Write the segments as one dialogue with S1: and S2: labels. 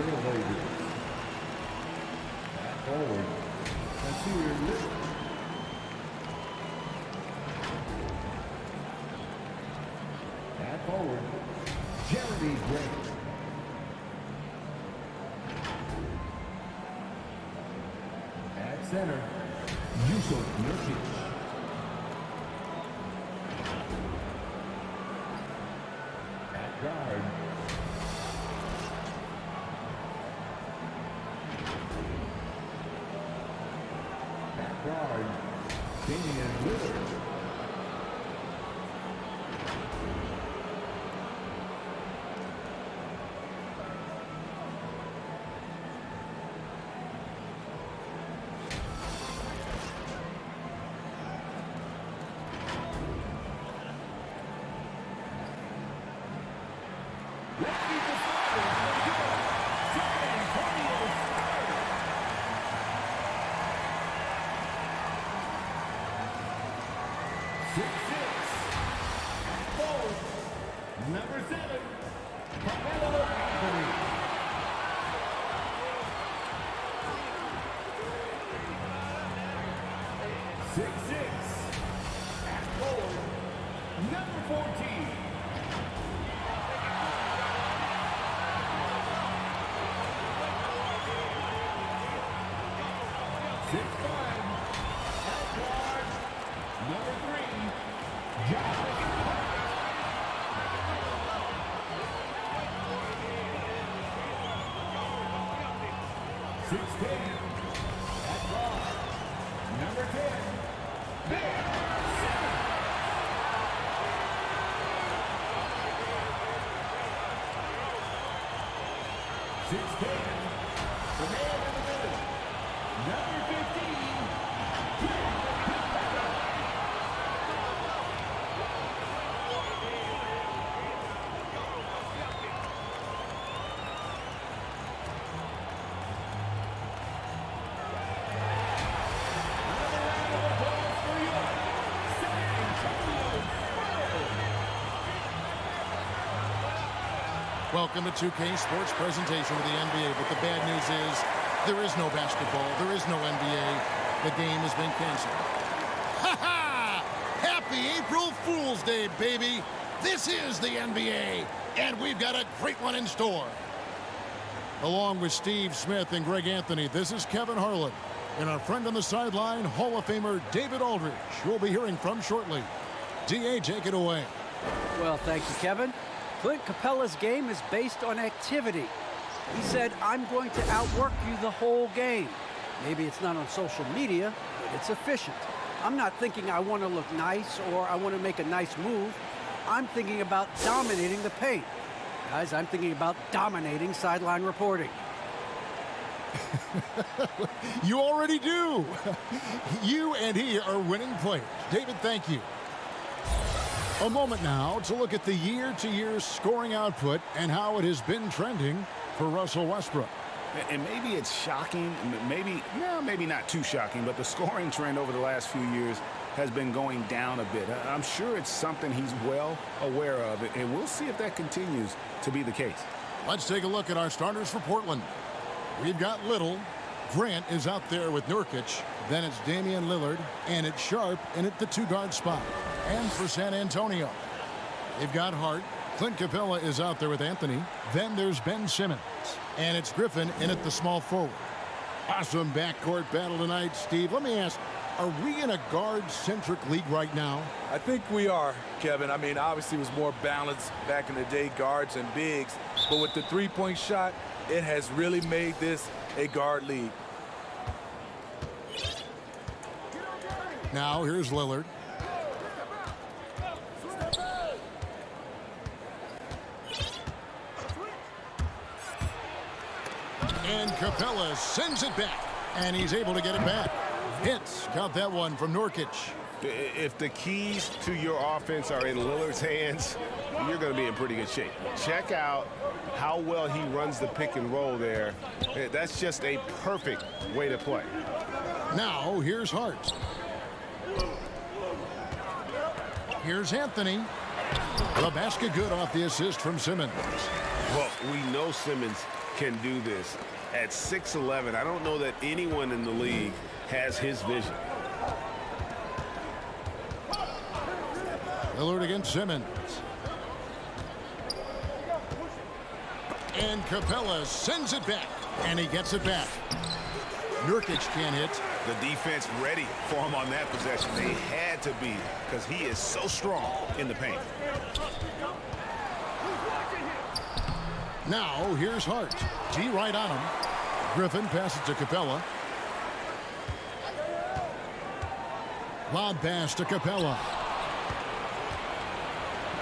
S1: TrailBlazers. At forward, Simmons. At forward, Jeremy Grant. At center, Yusuf Nurkic. At guard, Damian Lillard. Number 7, Carmelo Anthony. 6'6", at forward, number 14. 6'5", at guard, number 3, Jonathan. 6'10", at guard, number 10, Ben Simmons. 6'10", the man in the middle, number 15,
S2: Welcome to 2K Sports presentation of the NBA, but the bad news is there is no basketball, there is no NBA. The game has been canceled. Ha ha! Happy April Fool's Day, baby! This is the NBA, and we've got a great one in store. Along with Steve Smith and Greg Anthony, this is Kevin Harlan. And our friend on the sideline, Hall of Famer David Aldridge, we'll be hearing from shortly. DA, take it away.
S3: Well, thank you, Kevin. Clint Capella's game is based on activity. He said, I'm going to outwork you the whole game. Maybe it's not on social media, but it's efficient. I'm not thinking I want to look nice or I want to make a nice move. I'm thinking about dominating the paint. Guys, I'm thinking about dominating sideline reporting.
S2: You already do. You and he are winning players. David, thank you. A moment now to look at the year-to-year scoring output and how it has been trending for Russell Westbrook.
S4: And maybe it's shocking, maybe not too shocking, but the scoring trend over the last few years has been going down a bit. I'm sure it's something he's well aware of, and we'll see if that continues to be the case.
S2: Let's take a look at our starters for Portland. We've got Little. Grant is out there with Nurkic. Then it's Damian Lillard, and it's Sharp in at the two-guard spot. And for San Antonio, they've got Hart. Clint Capella is out there with Anthony. Then there's Ben Simmons. And it's Griffin in at the small forward. Awesome backcourt battle tonight, Steve. Let me ask, are we in a guard-centric league right now?
S5: I think we are, Kevin. I mean, obviously it was more balanced back in the day, guards and bigs. But with the three-point shot, it has really made this a guard league.
S2: Now here's Lillard. And Capella sends it back, and he's able to get it back. Hits, got that one from Nurkic.
S4: If the keys to your offense are in Lillard's hands, you're going to be in pretty good shape. Check out how well he runs the pick and roll there. That's just a perfect way to play.
S2: Now here's Hart. Here's Anthony. The basket good off the assist from Simmons.
S4: Well, we know Simmons can do this. At 6'11", I don't know that anyone in the league has his vision.
S2: Lillard against Simmons. And Capella sends it back. And he gets it back. Nurkic can't hit.
S4: The defense ready for him on that possession. They had to be, because he is so strong in the paint.
S2: Now here's Hart. T right on him. Griffin passes to Capella. Lob pass to Capella.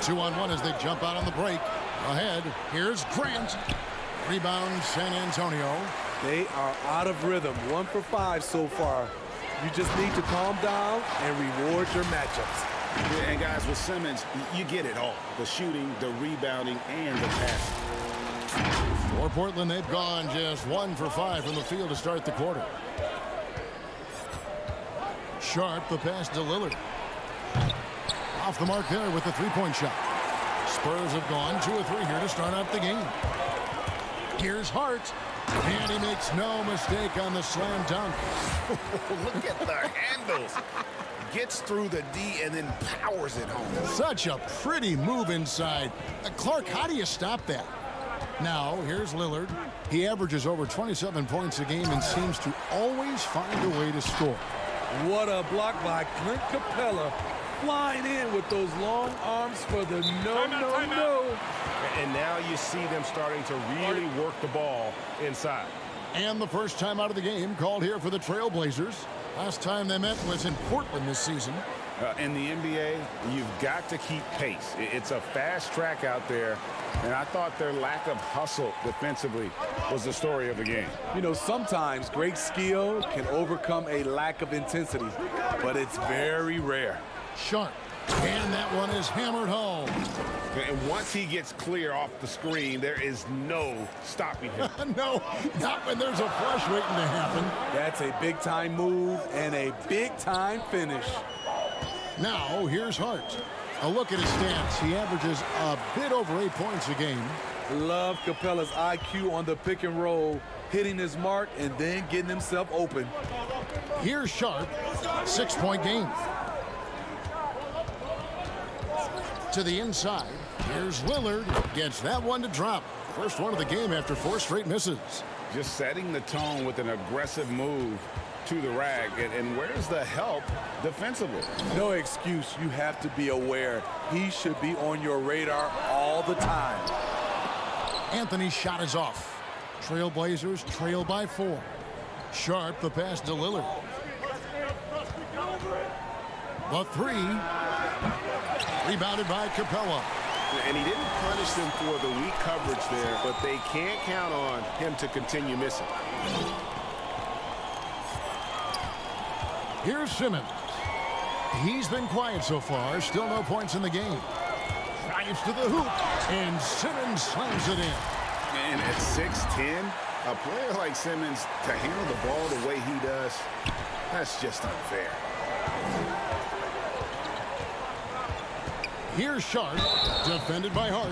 S2: 2-on-1 as they jump out on the break. Ahead, here's Grant. Rebound, San Antonio.
S5: They are out of rhythm. 1 for 5 so far. You just need to calm down and reward your matchups.
S4: Yeah, and guys, with Simmons, you get it all. The shooting, the rebounding, and the passing.
S2: For Portland, they've gone just 1 for 5 from the field to start the quarter. Sharp, the pass to Lillard. Off the mark there with the three-point shot. Spurs have gone 2 of 3 here to start out the game. Here's Hart. And he makes no mistake on the slam dunk.
S4: Look at the handles. Gets through the D and then powers it home.
S2: Such a pretty move inside. Clark, how do you stop that? Now, here's Lillard. He averages over 27 points a game and seems to always find a way to score.
S5: What a block by Clint Capella. Flying in with those long arms for the no.
S4: And now you see them starting to really work the ball inside.
S2: And the first time out of the game called here for the TrailBlazers. Last time they met was in Portland this season.
S4: In the NBA, you've got to keep pace. It's a fast track out there, and I thought their lack of hustle defensively was the story of the game.
S5: You know, sometimes great skill can overcome a lack of intensity, but it's very rare.
S2: Sharp. And that one is hammered home.
S4: And once he gets clear off the screen, there is no stopping him.
S2: No, not when there's a flush waiting to happen.
S5: That's a big-time move and a big-time finish.
S2: Now, here's Hart. A look at his stats. He averages a bit over 8 points a game.
S5: Love Capella's IQ on the pick and roll, hitting his mark and then getting himself open.
S2: Here's Sharp. 6-point game. To the inside. Here's Lillard. Gets that one to drop. First one of the game after 4 straight misses.
S4: Just setting the tone with an aggressive move to the rack. And where's the help defensively?
S5: No excuse. You have to be aware. He should be on your radar all the time.
S2: Anthony's shot is off. TrailBlazers trail by 4. Sharp, the pass to Lillard. The 3. Rebounded by Capella.
S4: And he didn't punish them for the weak coverage there, but they can't count on him to continue missing.
S2: Here's Simmons. He's been quiet so far. Still no points in the game. Drives to the hoop, and Simmons slams it in.
S4: And at 6'10", a player like Simmons, to handle the ball the way he does, that's just unfair.
S2: Here's Sharp, defended by Hart.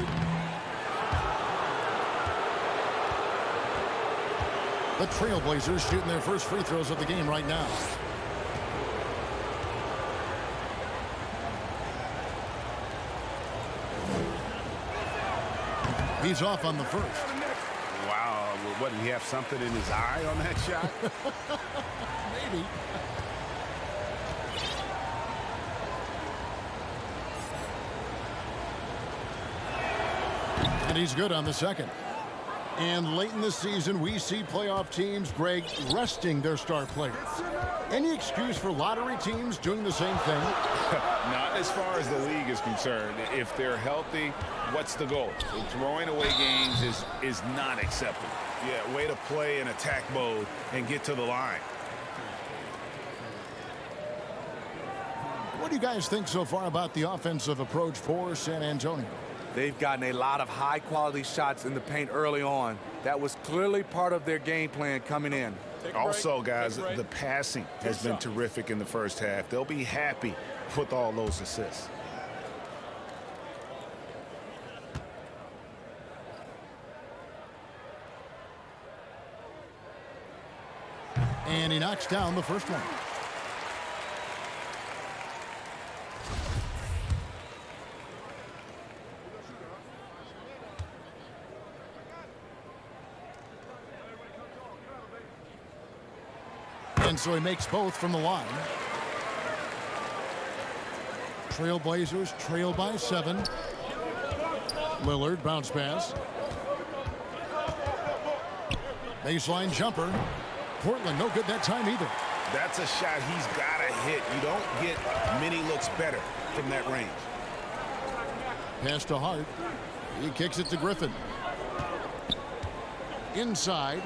S2: The TrailBlazers shooting their first free throws of the game right now. He's off on the first.
S4: Wow, what, did he have something in his eye on that shot?
S2: Maybe. And he's good on the second. And late in the season, we see playoff teams, Greg, resting their star players. Any excuse for lottery teams doing the same thing?
S4: Not as far as the league is concerned. If they're healthy, what's the goal? Throwing away games is not acceptable. Yeah, way to play in attack mode and get to the line.
S2: What do you guys think so far about the offensive approach for San Antonio?
S5: They've gotten a lot of high-quality shots in the paint early on. That was clearly part of their game plan coming in.
S4: Also, guys, the passing has been terrific in the first half. They'll be happy with all those assists.
S2: And he knocks down the first one. And so he makes both from the line. TrailBlazers trail by 7. Lillard bounce pass. Baseline jumper. Portland no good that time either.
S4: That's a shot he's got to hit. You don't get many looks better from that range.
S2: Pass to Hart. He kicks it to Griffin. Inside.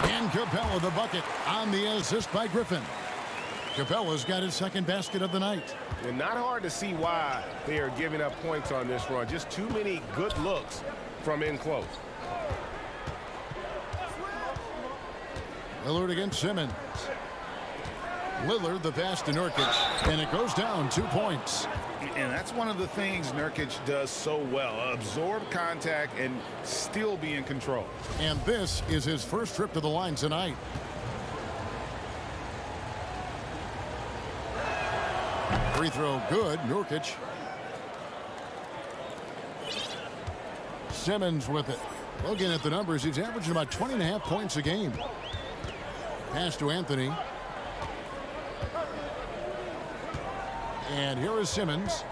S2: And Capella the bucket on the assist by Griffin. Capella's got his second basket of the night.
S6: And not hard to see why they are giving up points on this run. Just too many good looks from in close.
S2: Lillard against Simmons. Lillard the pass to Nurkic. And it goes down 2 points.
S4: And that's one of the things Nurkic does so well. Absorb contact and still be in control.
S2: And this is his first trip to the line tonight. Free throw good. Nurkic. Simmons with it. Looking at the numbers, he's averaging about 20.5 points a game. Pass to Anthony. And here is Simmons.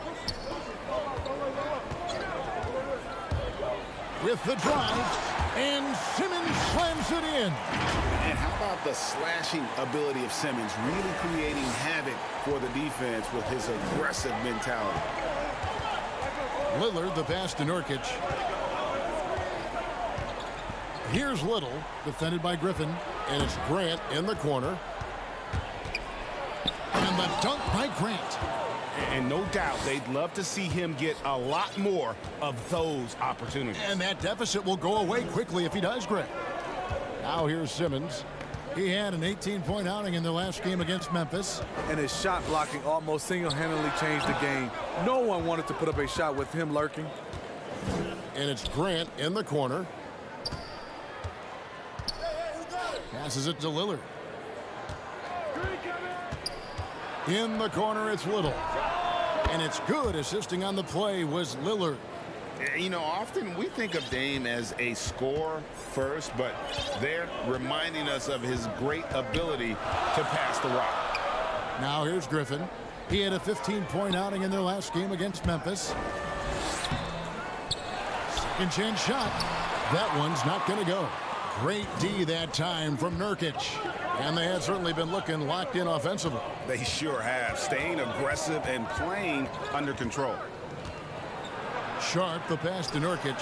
S2: With the drive. And Simmons slams it in.
S4: And how about the slashing ability of Simmons, really creating havoc for the defense with his aggressive mentality.
S2: Lillard the pass to Nurkic. Here's Little, defended by Griffin, and it's Grant in the corner. And the dunk by Grant.
S4: And no doubt they'd love to see him get a lot more of those opportunities.
S2: And that deficit will go away quickly if he does, Grant. Now here's Simmons. He had an 18-point outing in the last game against Memphis.
S5: And his shot blocking almost single-handedly changed the game. No one wanted to put up a shot with him lurking.
S2: And it's Grant in the corner. Passes it to Lillard. In the corner, it's Little. And it's good. Assisting on the play was Lillard.
S4: You know, often we think of Dame as a scorer first, but they're reminding us of his great ability to pass the rock.
S2: Now here's Griffin. He had a 15-point outing in their last game against Memphis. Second chance shot. That one's not going to go. Great D that time from Nurkic. And they have certainly been looking locked in offensively.
S4: They sure have, staying aggressive and playing under control.
S2: Sharp, the pass to Nurkic.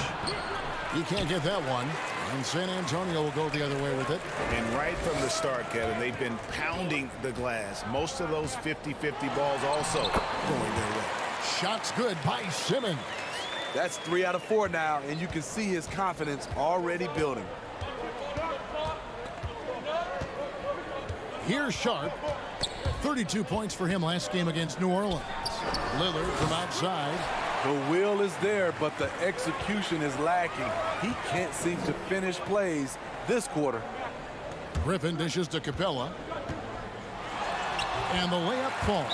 S2: He can't get that one. And San Antonio will go the other way with it.
S4: And right from the start, Kevin, they've been pounding the glass. Most of those 50-50 balls also going their way.
S2: Shots good by Simmons.
S5: That's 3 out of 4 now, and you can see his confidence already building.
S2: Here's Sharp. 32 points for him last game against New Orleans. Lillard from outside.
S5: The will is there, but the execution is lacking. He can't seem to finish plays this quarter.
S2: Griffin dishes to Capella. And the layup falls.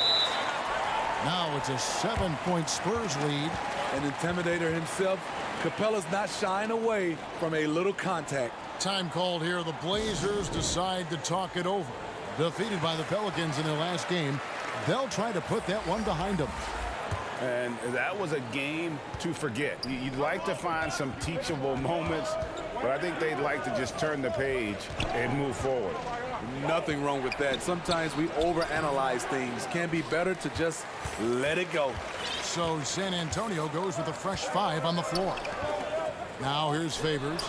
S2: Now it's a 7-point Spurs lead.
S5: An intimidator himself, Capella's not shying away from a little contact.
S2: Time called here. The Blazers decide to talk it over. Defeated by the Pelicans in their last game, they'll try to put that one behind them.
S4: And that was a game to forget. You'd like to find some teachable moments, but I think they'd like to just turn the page and move forward.
S5: Nothing wrong with that. Sometimes we overanalyze things. Can be better to just let it go.
S2: So San Antonio goes with a fresh 5 on the floor. Now here's Favors.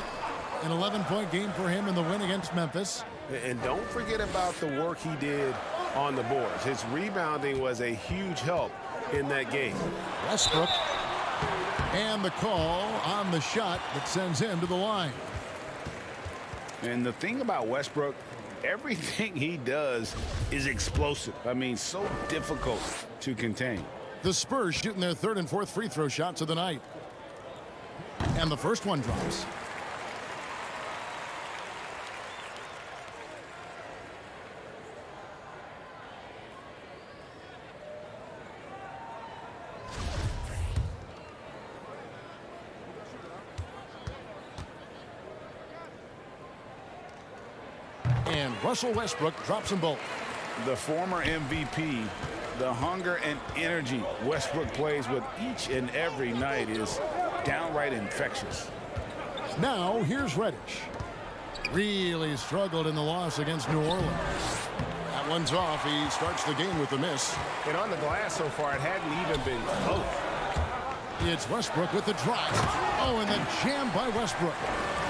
S2: An 11-point game for him in the win against Memphis.
S6: And don't forget about the work he did on the boards. His rebounding was a huge help in that game.
S2: Westbrook. And the call on the shot that sends him to the line.
S4: And the thing about Westbrook, everything he does is explosive. I mean, so difficult to contain.
S2: The Spurs shooting their 3rd and 4th free throw shots of the night. And the first one drops. And Russell Westbrook drops them both.
S4: The former MVP, the hunger and energy Westbrook plays with each and every night is downright infectious.
S2: Now, here's Reddish. Really struggled in the loss against New Orleans. That one's off. He starts the game with the miss.
S6: And on the glass so far, it hadn't even been close.
S2: It's Westbrook with the drive. Oh, and the jam by Westbrook.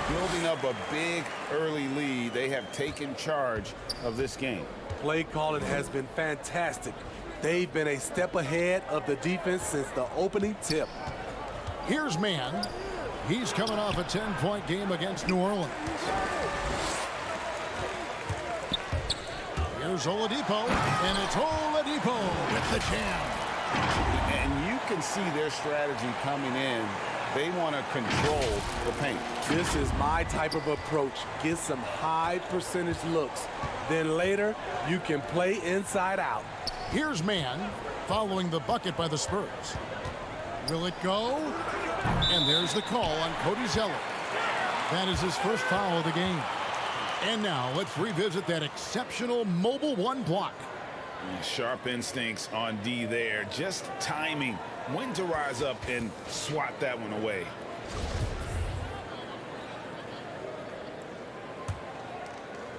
S4: Building up a big early lead, they have taken charge of this game.
S5: Play calling has been fantastic. They've been a step ahead of the defense since the opening tip.
S2: Here's Mann. He's coming off a 10-point game against New Orleans. Here's Oladipo, and it's Oladipo with the jam.
S4: And you can see their strategy coming in. They want to control the paint.
S5: This is my type of approach. Get some high percentage looks. Then later, you can play inside out.
S2: Here's Mann following the bucket by the Spurs. Will it go? And there's the call on Cody Zeller. That is his first foul of the game. And now let's revisit that exceptional mobile one block.
S4: Sharp instincts on D there. Just timing when to rise up and swat that one away.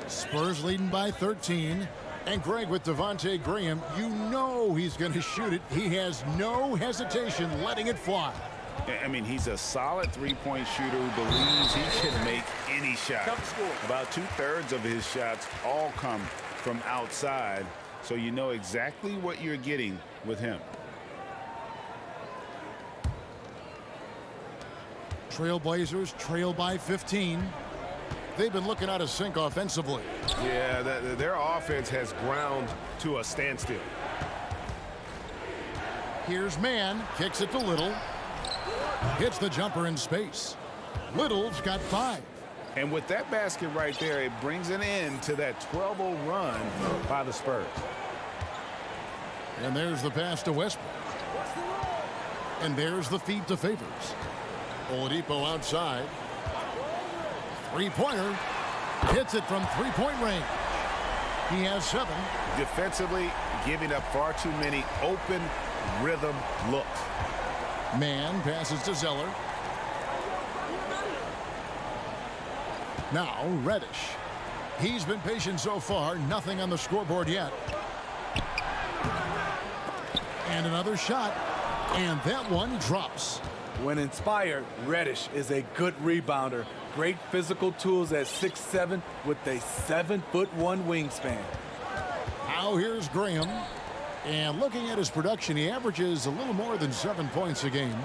S2: Spurs leading by 13. And Greg, with Devontae Graham, you know he's going to shoot it. He has no hesitation letting it fly.
S4: I mean, he's a solid three-point shooter who believes he can make any shot. About 2/3 of his shots all come from outside, so you know exactly what you're getting with him.
S2: TrailBlazers trail by 15. They've been looking out of sync offensively.
S6: Yeah, their offense has ground to a standstill.
S2: Here's Mann, kicks it to Little. Hits the jumper in space. Little's got 5.
S4: And with that basket right there, it brings an end to that 12-0 run by the Spurs.
S2: And there's the pass to Westbrook. And there's the feed to Favors. Oladipo outside. Three-pointer. Hits it from three-point range. He has 7.
S4: Defensively, giving up far too many open rhythm looks.
S2: Mann passes to Zeller. Now Reddish. He's been patient so far. Nothing on the scoreboard yet. And another shot. And that one drops.
S5: When inspired, Reddish is a good rebounder. Great physical tools at 6'7" with a 7'1" wingspan.
S2: Now here's Graham. And looking at his production, he averages a little more than 7 points a game.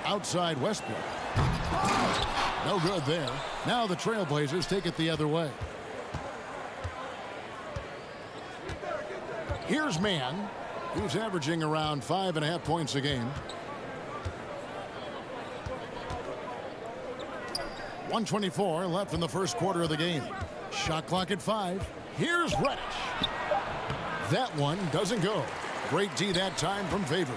S2: Outside Westbrook. No good there. Now the TrailBlazers take it the other way. Here's Mann, who's averaging around 5.5 points a game. 1:24 left in the first quarter of the game. Shot clock at 5. Here's Reddish. That one doesn't go. Great D that time from Favors.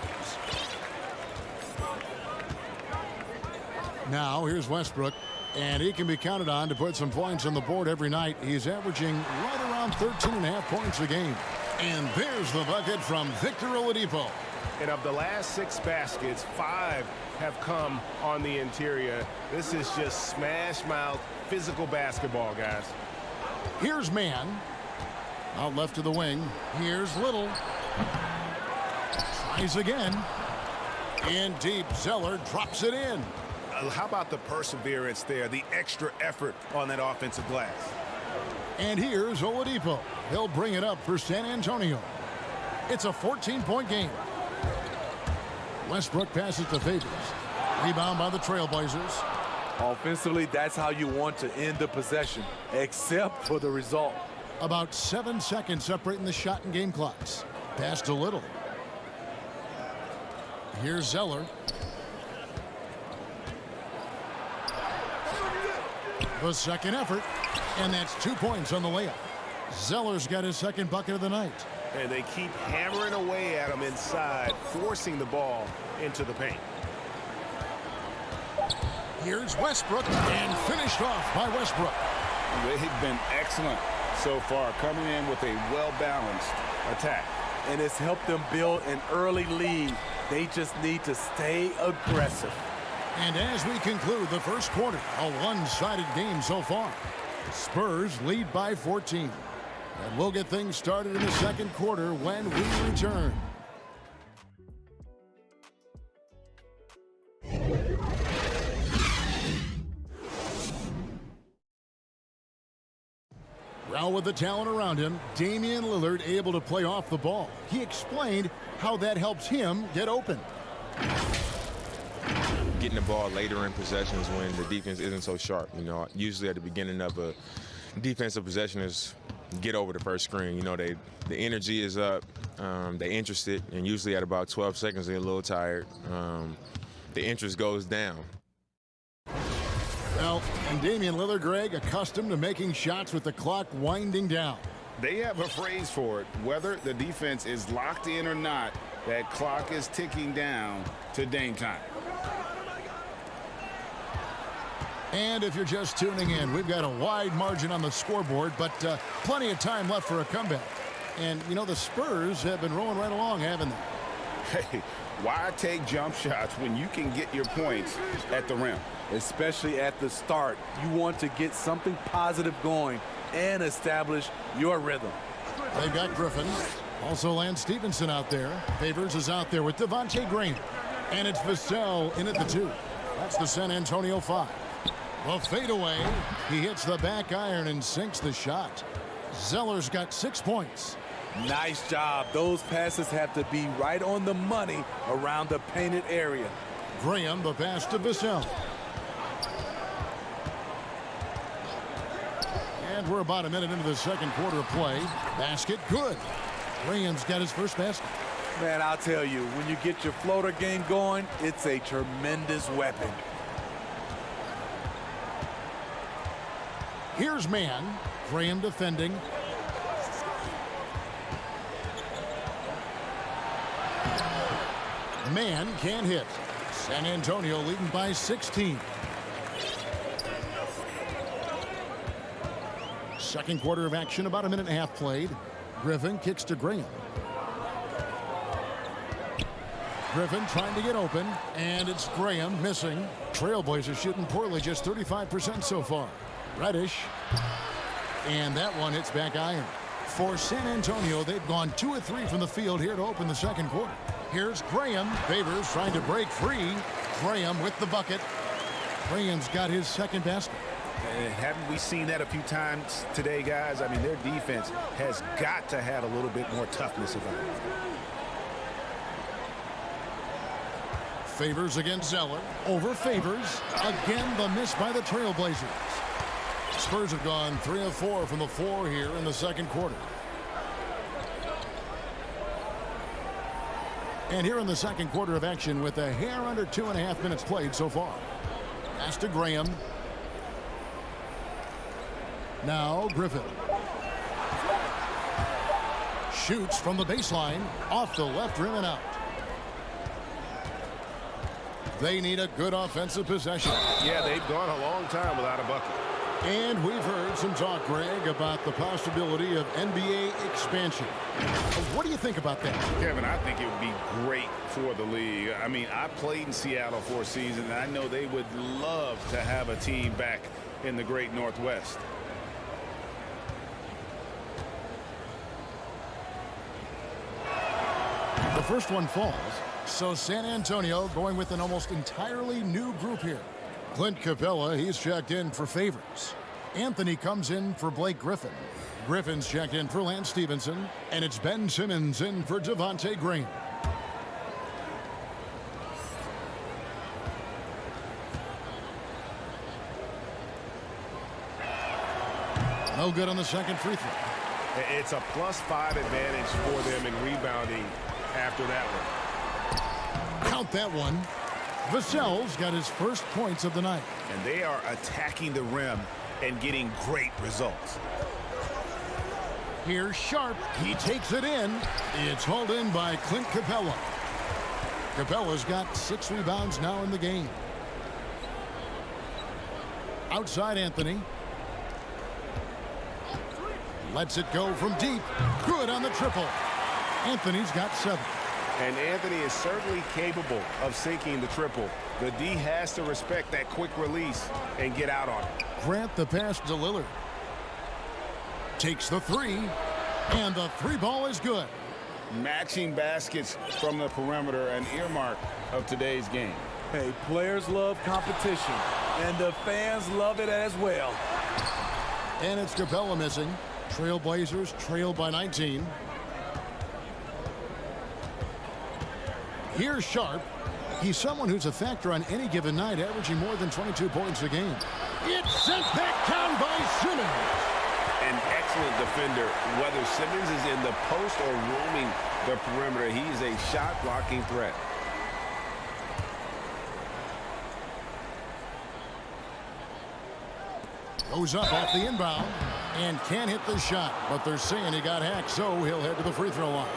S2: Now here's Westbrook, and he can be counted on to put some points on the board every night. He's averaging right around 13.5 points a game. And there's the bucket from Victor Oladipo.
S6: And of the last 6 baskets, 5 have come on the interior. This is just smash mouth physical basketball, guys.
S2: Here's Mann. Out left to the wing. Here's Little. Tries again. In deep. Zeller drops it in.
S4: How about the perseverance there, the extra effort on that offensive glass?
S2: And here's Oladipo. He'll bring it up for San Antonio. It's a 14-point game. Westbrook passes to Favors. Rebound by the TrailBlazers.
S5: Offensively, that's how you want to end the possession, except for the result.
S2: About 7 seconds separating the shot and game clocks. Pass to Little. Here's Zeller. The second effort, and that's 2 points on the layup. Zeller's got his second bucket of the night.
S6: And they keep hammering away at him inside, forcing the ball into the paint.
S2: Here's Westbrook, and finished off by Westbrook.
S4: They've been excellent so far, coming in with a well-balanced attack.
S5: And it's helped them build an early lead. They just need to stay aggressive.
S2: And as we conclude the first quarter, a one-sided game so far. Spurs lead by 14. And we'll get things started in the second quarter when we return. Well, with the talent around him, Damian Lillard able to play off the ball. He explained how that helps him get open.
S7: Getting the ball later in possessions when the defense isn't so sharp. You know, usually at the beginning of a defensive possession is get over the first screen. You know, the energy is up, they're interested, and usually at about 12 seconds they're a little tired. The interest goes down.
S2: Well, and Damian Lillard, Greg, accustomed to making shots with the clock winding down.
S4: They have a phrase for it. Whether the defense is locked in or not, that clock is ticking down to Dame time.
S2: And if you're just tuning in, we've got a wide margin on the scoreboard, but plenty of time left for a comeback. And, you know, the Spurs have been rolling right along, haven't they?
S4: Hey, why take jump shots when you can get your points at the rim?
S5: Especially at the start. You want to get something positive going and establish your rhythm.
S2: They've got Griffin. Also Lance Stevenson out there. Favors is out there with Devontae Green. And it's Vassell in at the 2. That's the San Antonio 5. Well, fadeaway. He hits the back iron and sinks the shot. Zeller's got 6 points.
S5: Nice job. Those passes have to be right on the money around the painted area.
S2: Graham, the pass to Vassell. And we're about a minute into the second quarter of play. Basket good. Graham's got his first basket.
S5: Man, I'll tell you, when you get your floater game going, it's a tremendous weapon.
S2: Here's man. Graham defending. Man can't hit. San Antonio leading by 16. Second quarter of action, about a minute and a half played. Griffin kicks to Graham. Griffin trying to get open, and it's Graham missing. TrailBlazers shooting poorly, just 35% so far. Reddish, and that one hits back iron. For San Antonio, they've gone 2 of 3 from the field here to open the second quarter. Here's Graham. Favors trying to break free. Graham with the bucket. Graham's got his second basket.
S4: Haven't we seen that a few times today, guys? I mean, their defense has got to have a little bit more toughness about it.
S2: Favors against Zeller. Over Favors. Again, the miss by the TrailBlazers. Spurs have gone 3 of 4 from the floor here in the second quarter. And here in the second quarter of action with a hair under 2.5 minutes played so far. Pass to Graham. Now Griffin. Shoots from the baseline. Off the left rim and out. They need a good offensive possession.
S6: Yeah, they've gone a long time without a bucket.
S2: And we've heard some talk, Greg, about the possibility of NBA expansion. What do you think about that?
S4: Kevin, I think it would be great for the league. I mean, I played in Seattle for a season, and I know they would love to have a team back in the great Northwest.
S2: The first one falls. So San Antonio going with an almost entirely new group here. Clint Capella, he's checked in for Favors. Anthony comes in for Blake Griffin. Griffin's checked in for Lance Stevenson. And it's Ben Simmons in for Devontae Green. No good on the second free throw.
S6: It's a +5 advantage for them in rebounding after that one.
S2: Count that one. Vassell's got his first points of the night.
S4: And they are attacking the rim and getting great results.
S2: Here's Sharp. He takes it in. It's hauled in by Clint Capella. Capella's got 6 rebounds now in the game. Outside Anthony. Lets it go from deep. Good on the triple. Anthony's got 7.
S6: And Anthony is certainly capable of sinking the triple. The D has to respect that quick release and get out on it.
S2: Grant the pass to Lillard. Takes the 3. And the 3 ball is good.
S4: Matching baskets from the perimeter, an earmark of today's game.
S5: Hey, players love competition, and the fans love it as well.
S2: And it's Capella missing. TrailBlazers trail by 19. Here's Sharp. He's someone who's a factor on any given night, averaging more than 22 points a game. It's sent back down by Simmons.
S6: An excellent defender, whether Simmons is in the post or roaming the perimeter. He's a shot-blocking threat.
S2: Goes up off the inbound and can't hit the shot, but they're saying he got hacked, so he'll head to the free throw line.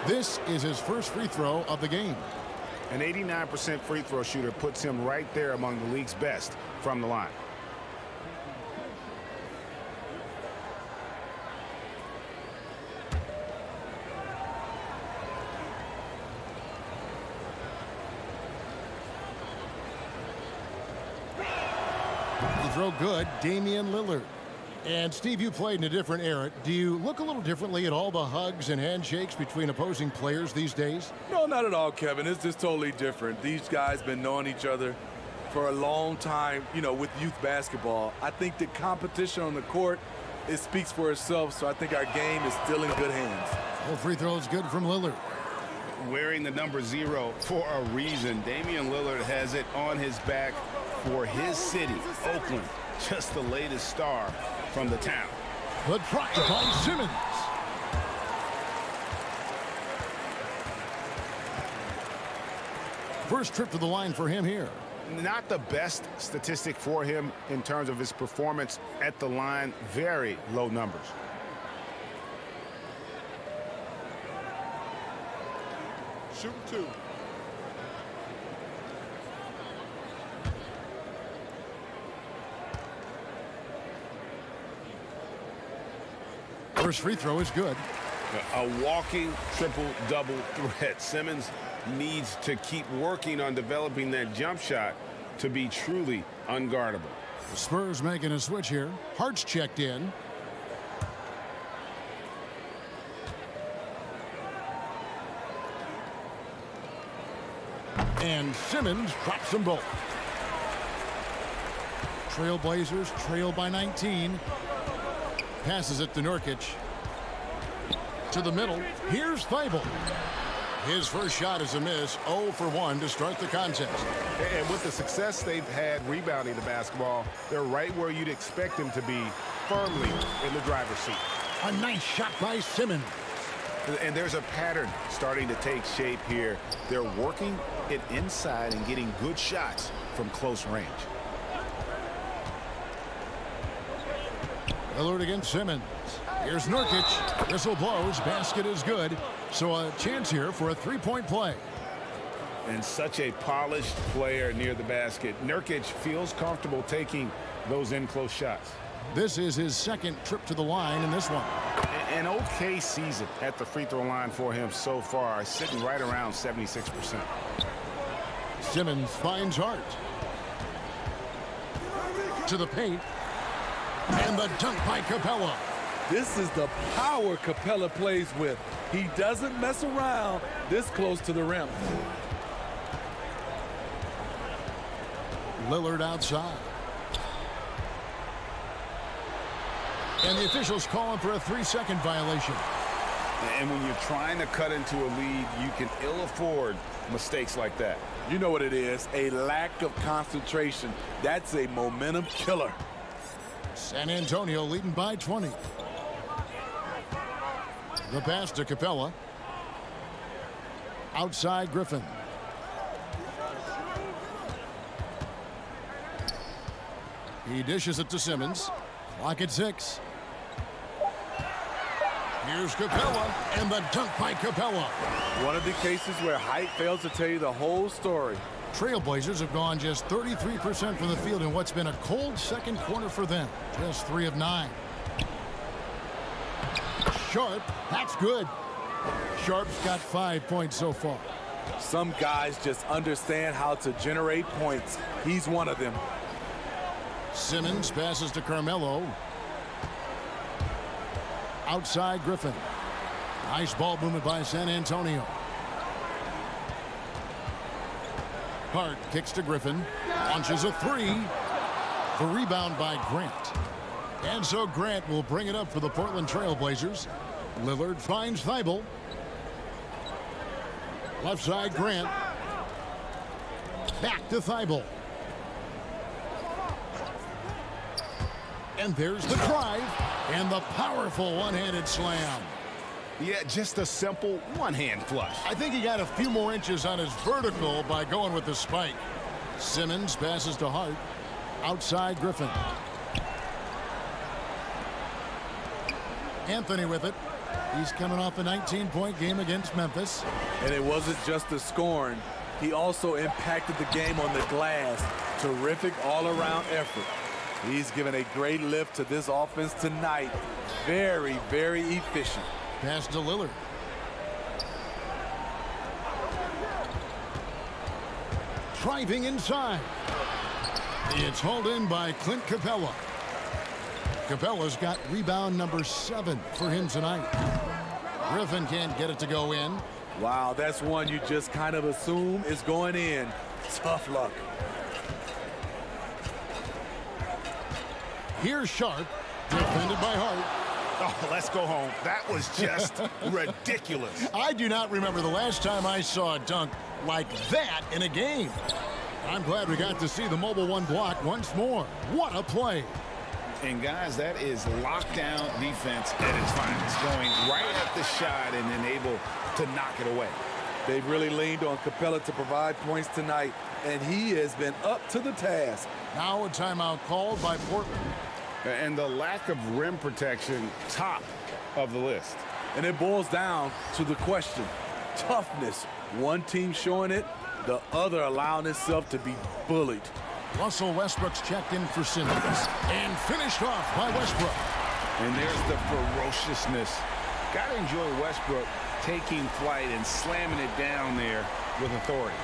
S2: This is his first free throw of the game.
S4: An 89% free throw shooter puts him right there among the league's best from the line.
S2: Throw good, Damian Lillard. And Steve, you played in a different era. Do you look a little differently at all the hugs and handshakes between opposing players these days?
S5: No, not at all, Kevin. It's just totally different. These guys been knowing each other for a long time, you know, with youth basketball. I think the competition on the court, it speaks for itself, so I think our game is still in good hands.
S2: Well, free throw is good from Lillard.
S4: Wearing the number 0 for a reason. Damian Lillard has it on his back for his city, Oakland. Just the latest star from the town.
S2: The try by Simmons. First trip to the line for him here.
S4: Not the best statistic for him in terms of his performance at the line. Very low numbers.
S6: Shoot 2.
S2: First free throw is good.
S6: A walking triple-double threat. Simmons needs to keep working on developing that jump shot to be truly unguardable.
S2: The Spurs making a switch here. Hart's checked in. And Simmons drops them both. TrailBlazers trail by 19. Passes it to Nurkic. To the middle. Here's Thibault. His first shot is a miss. 0 for 1 to start the contest.
S6: And with the success they've had rebounding the basketball, they're right where you'd expect them to be, firmly in the driver's seat.
S2: A nice shot by Simmons.
S4: And there's a pattern starting to take shape here. They're working it inside and getting good shots from close range.
S2: Lillard against Simmons. Here's Nurkic. Whistle blows. Basket is good. So a chance here for a three-point play.
S4: And such a polished player near the basket. Nurkic feels comfortable taking those in-close shots.
S2: This is his second trip to the line in this one.
S4: An okay season at the free throw line for him so far, sitting right around 76%.
S2: Simmons finds Hart. To the paint. And the dunk by Capella.
S5: This is the power Capella plays with. He doesn't mess around this close to the rim.
S2: Lillard outside. And the officials calling for a 3-second violation.
S4: And when you're trying to cut into a lead, you can ill afford mistakes like that.
S5: You know what it is, a lack of concentration. That's a momentum killer.
S2: San Antonio leading by 20. The pass to Capella. Outside Griffin. He dishes it to Simmons. Clock at 6. Here's Capella, and the dunk by Capella.
S5: One of the cases where height fails to tell you the whole story.
S2: TrailBlazers have gone just 33% from the field in what's been a cold second quarter for them. Just 3 of 9. Sharp, that's good. Sharp's got 5 points so far.
S5: Some guys just understand how to generate points. He's one of them.
S2: Simmons passes to Carmelo. Outside Griffin. Nice ball movement by San Antonio. Hart kicks to Griffin. Launches a 3. The rebound by Grant. And so Grant will bring it up for the Portland TrailBlazers. Lillard finds Thibault. Left side Grant. Back to Thibault. And there's the drive. And the powerful one-handed slam.
S4: Yeah, just a simple one-hand flush.
S2: I think he got a few more inches on his vertical by going with the spike. Simmons passes to Hart. Outside Griffin. Anthony with it. He's coming off a 19-point game against Memphis.
S5: And it wasn't just the scoring. He also impacted the game on the glass. Terrific all-around effort. He's given a great lift to this offense tonight. Very, very efficient.
S2: Pass to Lillard. Driving inside. It's hauled in by Clint Capella. Capella's got rebound number 7 for him tonight. Griffin can't get it to go in.
S5: Wow, that's one you just kind of assume is going in. Tough luck.
S2: Here's Sharp, defended by Hart.
S4: Oh, let's go home. That was just ridiculous.
S2: I do not remember the last time I saw a dunk like that in a game. I'm glad we got to see the mobile one block once more. What a play.
S4: And guys, that is lockdown defense at its finest. Going right at the shot and then able to knock it away.
S5: They've really leaned on Capella to provide points tonight, and he has been up to the task.
S2: Now a timeout called by Portland.
S4: And the lack of rim protection, top of the list.
S5: And it boils down to the question. Toughness. One team showing it, the other allowing itself to be bullied.
S2: Russell Westbrook's checked in for Simmons and finished off by Westbrook.
S4: And there's the ferociousness. Got to enjoy Westbrook taking flight and slamming it down there with authority.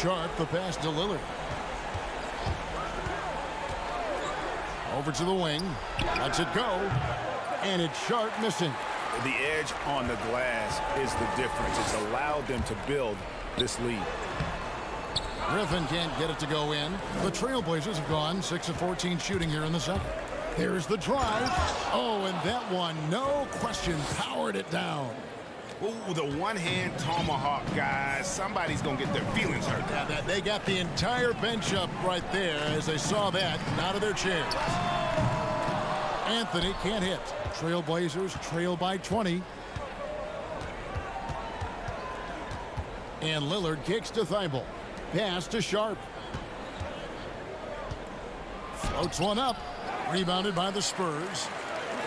S2: Sharp, the pass to Lillard. Over to the wing. Lets it go. And it's Sharp missing.
S4: The edge on the glass is the difference. It's allowed them to build this lead.
S2: Griffin can't get it to go in. The TrailBlazers have gone 6 of 14 shooting here in the second. There's the drive. Oh, and that one, no question, powered it down.
S4: Ooh, the one-hand tomahawk, guys. Somebody's going to get their feelings hurt.
S2: Yeah, they got the entire bench up right there as they saw that out of their chairs. Anthony can't hit. TrailBlazers trail by 20. And Lillard kicks to Thibault. Pass to Sharp. Floats one up. Rebounded by the Spurs.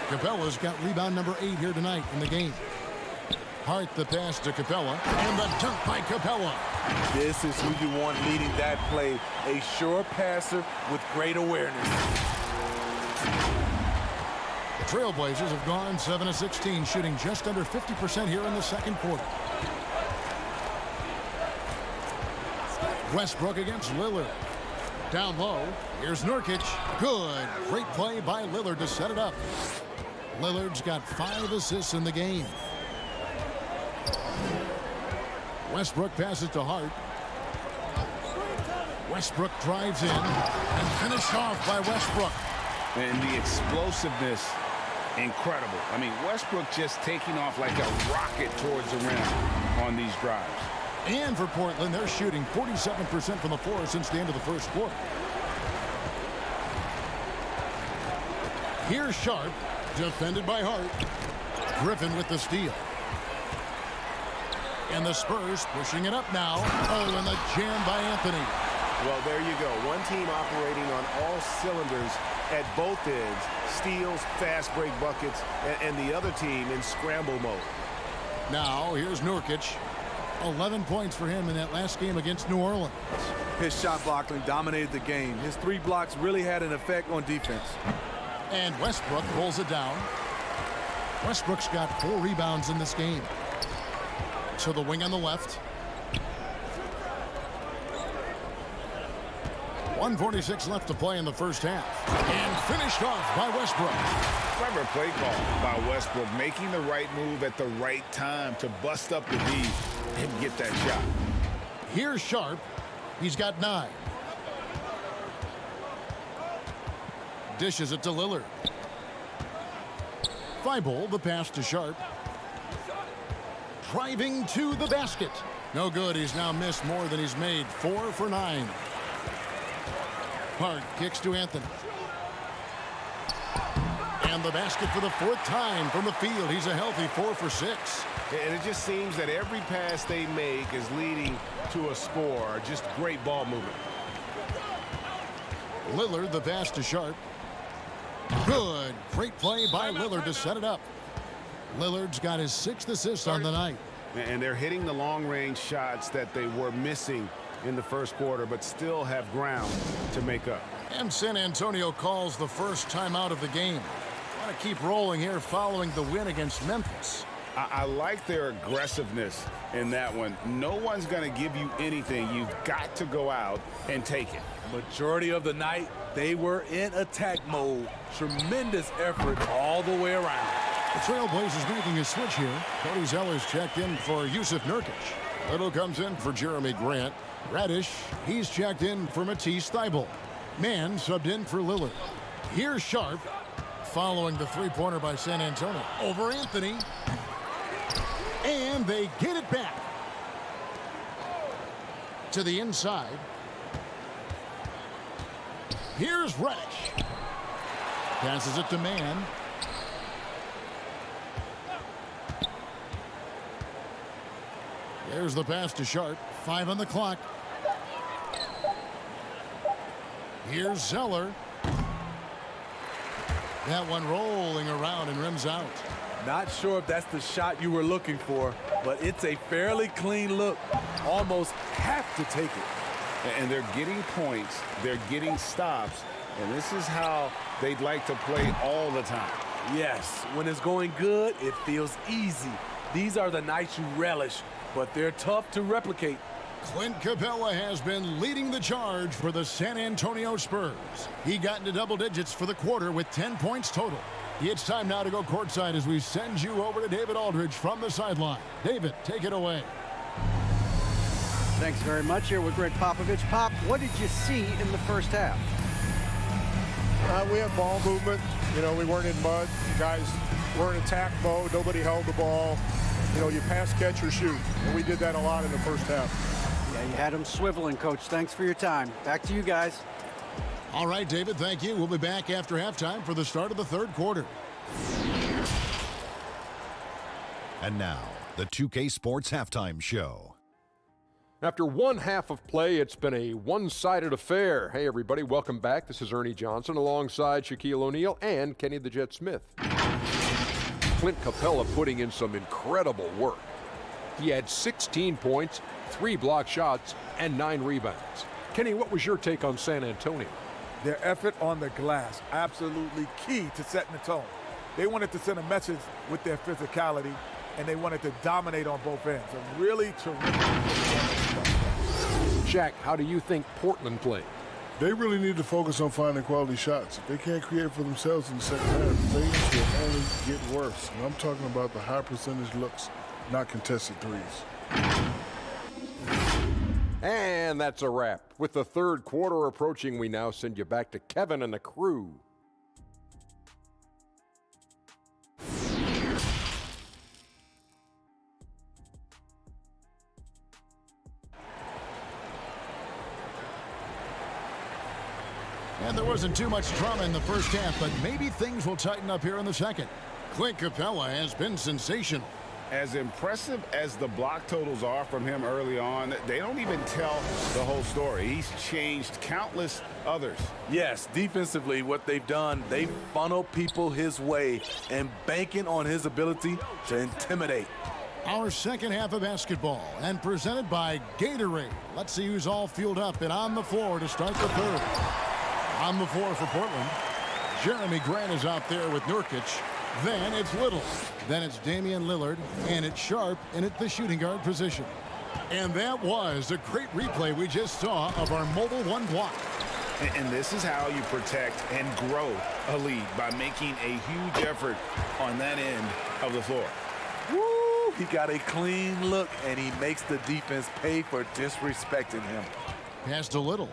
S2: Capella's got rebound number 8 here tonight in the game. Hart the pass to Capella. And the dunk by Capella.
S5: This is who you want leading that play. A sure passer with great awareness.
S2: The TrailBlazers have gone 7 of 16, shooting just under 50% here in the second quarter. Westbrook against Lillard. Down low. Here's Nurkic. Good. Great play by Lillard to set it up. Lillard's got 5 assists in the game. Westbrook passes to Hart. Westbrook drives in and finished off by Westbrook.
S4: And the explosiveness, incredible. I mean, Westbrook just taking off like a rocket towards the rim on these drives.
S2: And for Portland, they're shooting 47% from the floor since the end of the first quarter. Here's Sharp, defended by Hart. Griffin with the steal. And the Spurs pushing it up now. Oh, and the jam by Anthony.
S8: Well, there you go. One team operating on all cylinders at both ends. Steals, fast break buckets, and the other team in scramble mode.
S2: Now, here's Nurkic. 11 points for him in that last game against New Orleans.
S5: His shot blocking dominated the game. His 3 blocks really had an effect on defense.
S2: And Westbrook pulls it down. Westbrook's got 4 rebounds in this game. To the wing on the left. 1:46 left to play in the first half. And finished off by Westbrook.
S6: Clever play call by Westbrook, making the right move at the right time to bust up the D and get that shot.
S2: Here's Sharp. He's got 9. Dishes it to Lillard. Thibault, the pass to Sharp. Driving to the basket. No good. He's now missed more than he's made. 4 for 9. Hart kicks to Anthony. And the basket for the 4th time from the field. He's a healthy 4 for 6.
S8: And it just seems that every pass they make is leading to a score. Just great ball movement.
S2: Lillard, the pass to Sharp. Good. Great play by Lillard to set it up. Lillard's got his 6th assist on the night.
S6: And they're hitting the long-range shots that they were missing in the first quarter, but still have ground to make up.
S2: And San Antonio calls the first timeout of the game. Want to keep rolling here following the win against Memphis.
S6: I like their aggressiveness in that one. No one's going to give you anything. You've got to go out and take it.
S5: Majority of the night, they were in attack mode. Tremendous effort all the way around.
S2: The TrailBlazers making a switch here. Cody Zeller's checked in for Yusuf Nurkic. Little comes in for Jeremy Grant. Radish, he's checked in for Matisse Thybulle. Mann subbed in for Lillard. Here's Sharp, following the 3-pointer by San Antonio. Over Anthony. And they get it back. To the inside. Here's Radish. Passes it to Mann. There's the pass to Sharp. 5 on the clock. Here's Zeller. That one rolling around and rims out.
S5: Not sure if that's the shot you were looking for, but it's a fairly clean look. Almost have to take it.
S6: And they're getting points. They're getting stops. And this is how they'd like to play all the time.
S5: Yes, when it's going good, it feels easy. These are the nights you relish, but they're tough to replicate.
S2: Clint Capella has been leading the charge for the San Antonio Spurs. He got into double digits for the quarter with 10 points total. It's time now to go courtside as we send you over to David Aldridge from the sideline. David, take it away.
S3: Thanks very much. Here with Greg Popovich. Pop, what did you see in the first half?
S9: We had ball movement. You know, we weren't in mud. You guys were in attack mode. Nobody held the ball. You know, you pass, catch, or shoot. And we did that a lot in the first half.
S3: Yeah, you had them swiveling, Coach. Thanks for your time. Back to you guys.
S2: All right, David, thank you. We'll be back after halftime for the start of the 3rd quarter.
S10: And now, the 2K Sports Halftime Show.
S11: After 1 half of play, it's been a one-sided affair. Hey, everybody, welcome back. This is Ernie Johnson alongside Shaquille O'Neal and Kenny the Jet Smith. Clint Capella putting in some incredible work. He had 16 points, 3 block shots, and 9 rebounds. Kenny, what was your take on San Antonio?
S12: Their effort on the glass, absolutely key to setting the tone. They wanted to send a message with their physicality, and they wanted to dominate on both ends. A really terrific.
S11: Shaq, how do you think Portland played?
S9: They really need to focus on finding quality shots. If they can't create for themselves in the second half, things will only get worse. And I'm talking about the high percentage looks, not contested threes.
S11: And that's a wrap. With the 3rd quarter approaching, we now send you back to Kevin and the crew.
S2: And there wasn't too much drama in the first half, but maybe things will tighten up here in the second. Clint Capella has been sensational.
S6: As impressive as the block totals are from him early on, they don't even tell the whole story. He's changed countless others.
S5: Yes, defensively, what they've done, they funnel people his way and banking on his ability to intimidate.
S2: Our second half of basketball, and presented by Gatorade. Let's see who's all fueled up and on the floor to start the third. On the floor for Portland, Jeremy Grant is out there with Nurkic. Then it's Little. Then it's Damian Lillard, and it's Sharp in at the shooting guard position. And that was a great replay we just saw of our mobile one block.
S6: And this is how you protect and grow a lead, by making a huge effort on that end of the floor.
S5: Woo! He got a clean look, and he makes the defense pay for disrespecting him.
S2: Pass to Little.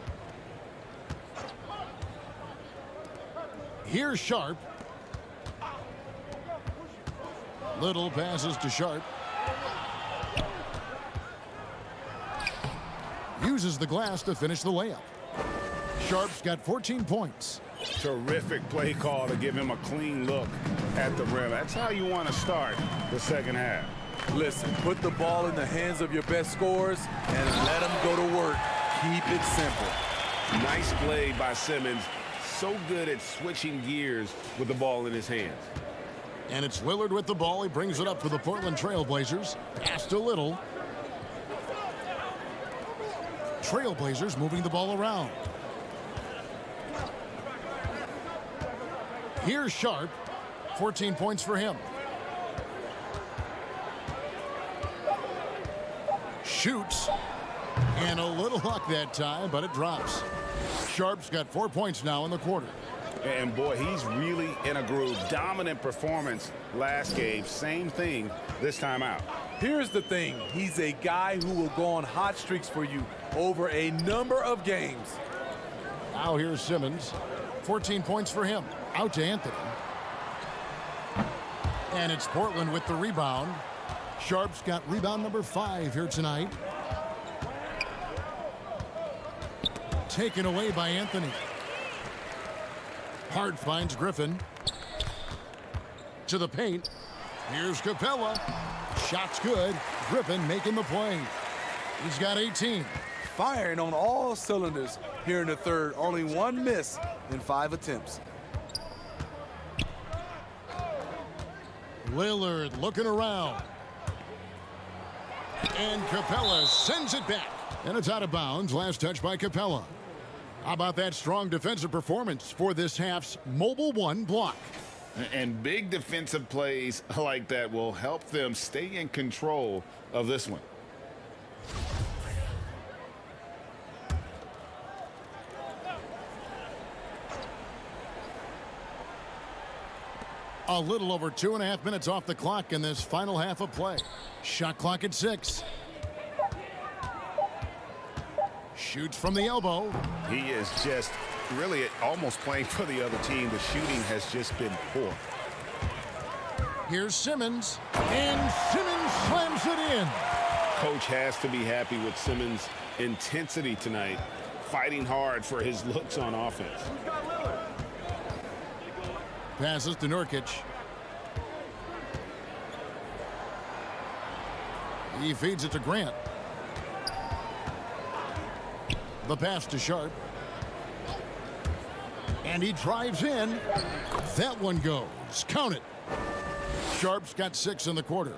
S2: Here's Sharp. Little passes to Sharp. Uses the glass to finish the layup. Sharp's got 14 points.
S6: Terrific play call to give him a clean look at the rim. That's how you want to start the second half.
S5: Listen, put the ball in the hands of your best scorers and let them go to work. Keep it simple.
S6: Nice play by Simmons. So good at switching gears with the ball in his hands.
S2: And it's Lillard with the ball. He brings it up for the Portland TrailBlazers. Pass to Little. TrailBlazers moving the ball around. Here's Sharp. 14 points for him. Shoots. And a little luck that time, but it drops. Sharp's got 4 points now in the quarter.
S6: And boy, he's really in a groove. Dominant performance last game. Same thing this time out.
S5: Here's the thing. He's a guy who will go on hot streaks for you over a number of games.
S2: Now here's Simmons. 14 points for him. Out to Anthony. And it's Portland with the rebound. Sharp's got rebound number 5 here tonight. Taken away by Anthony. Hart finds Griffin. To the paint. Here's Capella. Shot's good. Griffin making the play. He's got 18.
S5: Firing on all cylinders here in the third. Only one miss in 5 attempts.
S2: Lillard looking around. And Capella sends it back. And it's out of bounds. Last touch by Capella. How about that strong defensive performance for this half's mobile one block?
S6: And big defensive plays like that will help them stay in control of this one.
S2: A little over 2.5 minutes off the clock in this final half of play. Shot clock at 6. Shoots from the elbow.
S6: He is just really almost playing for the other team. The shooting has just been poor.
S2: Here's Simmons. And Simmons slams it in.
S6: Coach has to be happy with Simmons' intensity tonight, fighting hard for his looks on offense.
S2: Passes to Nurkic. He feeds it to Grant. The pass to Sharp. And he drives in. That one goes. Count it. Sharp's got 6 in the quarter.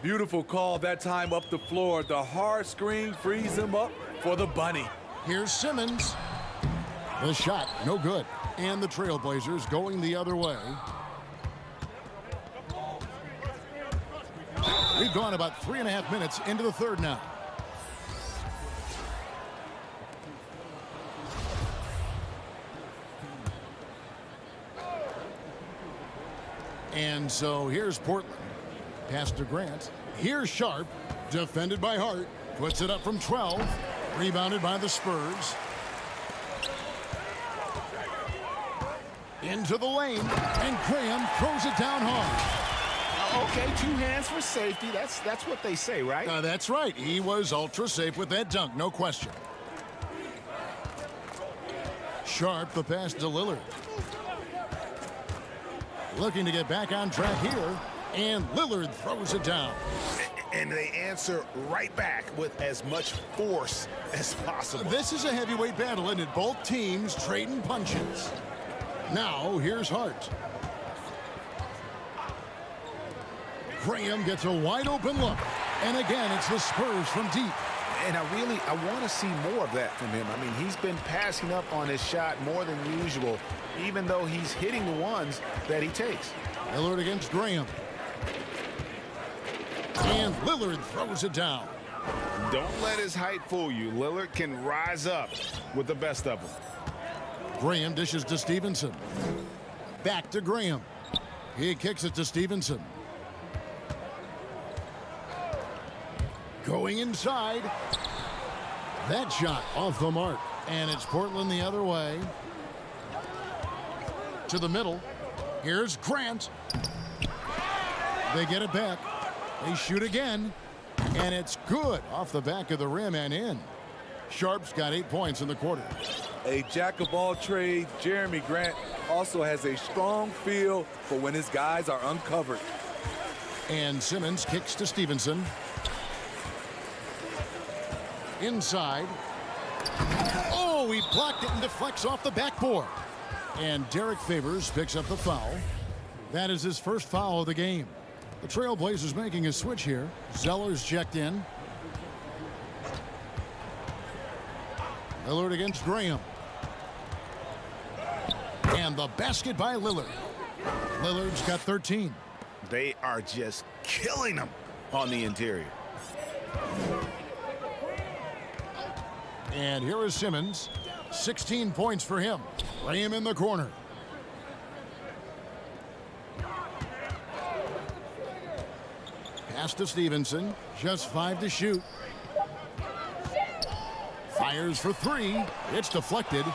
S5: Beautiful call that time up the floor. The hard screen frees him up for the bunny.
S2: Here's Simmons. The shot, no good. And the TrailBlazers going the other way. We've gone about 3.5 minutes into the third now. And so here's Portland. Pass to Grant. Here's Sharp. Defended by Hart. Puts it up from 12. Rebounded by the Spurs. Into the lane. And Graham throws it down hard.
S8: Okay, 2 hands for safety. That's what they say, right?
S2: That's right. He was ultra safe with that dunk, no question. Sharp, the pass to Lillard. Looking to get back on track here. And Lillard throws it down.
S6: And they answer right back with as much force as possible.
S2: This is a heavyweight battle, isn't it? Both teams trading punches. Now, here's Hart. Graham gets a wide open look. And again, it's the Spurs from deep.
S4: And I want to see more of that from him. I mean, he's been passing up on his shot more than usual, even though he's hitting the ones that he takes.
S2: Lillard against Graham. And Lillard throws it down.
S6: Don't let his height fool you. Lillard can rise up with the best of them.
S2: Graham dishes to Stevenson. Back to Graham. He kicks it to Stevenson. Going inside. That shot off the mark. And it's Portland the other way. To the middle. Here's Grant. They get it back. They shoot again. And it's good off the back of the rim and in. Sharp's got 8 points in the quarter.
S5: A jack of all trades, Jeremy Grant also has a strong feel for when his guys are uncovered.
S2: And Simmons kicks to Stevenson. Inside. Oh, he blocked it and deflects off the backboard. And Derek Favors picks up the foul. That is his first foul of the game. The TrailBlazers making a switch here. Zeller's checked in. Lillard against Graham. And the basket by Lillard. Lillard's got 13.
S4: They are just killing him on the interior.
S2: And here is Simmons. 16 points for him. Graham in the corner. Pass to Stevenson. Just 5 to shoot. Fires for 3. It's deflected.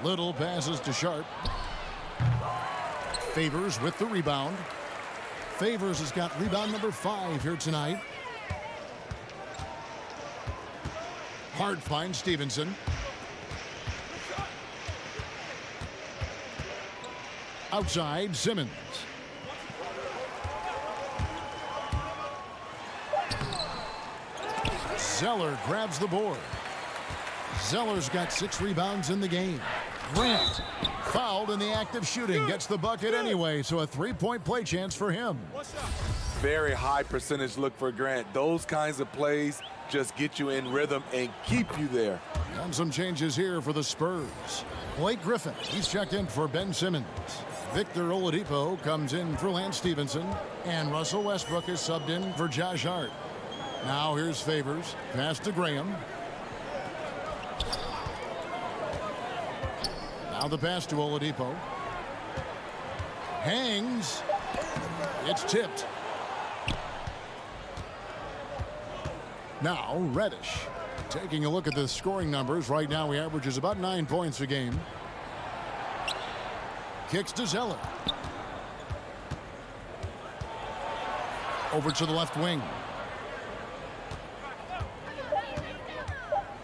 S2: Little passes to Sharp. Favors with the rebound. Favors has got rebound number 5 here tonight. Hart finds Stevenson. Outside, Simmons. Zeller grabs the board. Zeller's got 6 rebounds in the game. Grant, fouled in the act of shooting, gets the bucket anyway, so a 3-point play chance for him.
S5: Very high percentage look for Grant. Those kinds of plays just get you in rhythm and keep you there.
S2: And some changes here for the Spurs. Blake Griffin, he's checked in for Ben Simmons. Victor Oladipo comes in for Lance Stevenson. And Russell Westbrook is subbed in for Josh Hart. Now here's Favors. Pass to Graham. Now the pass to Oladipo. Hangs. It's tipped. Now Reddish. Taking a look at the scoring numbers. Right now he averages about 9 points a game. Kicks to Zeller. Over to the left wing.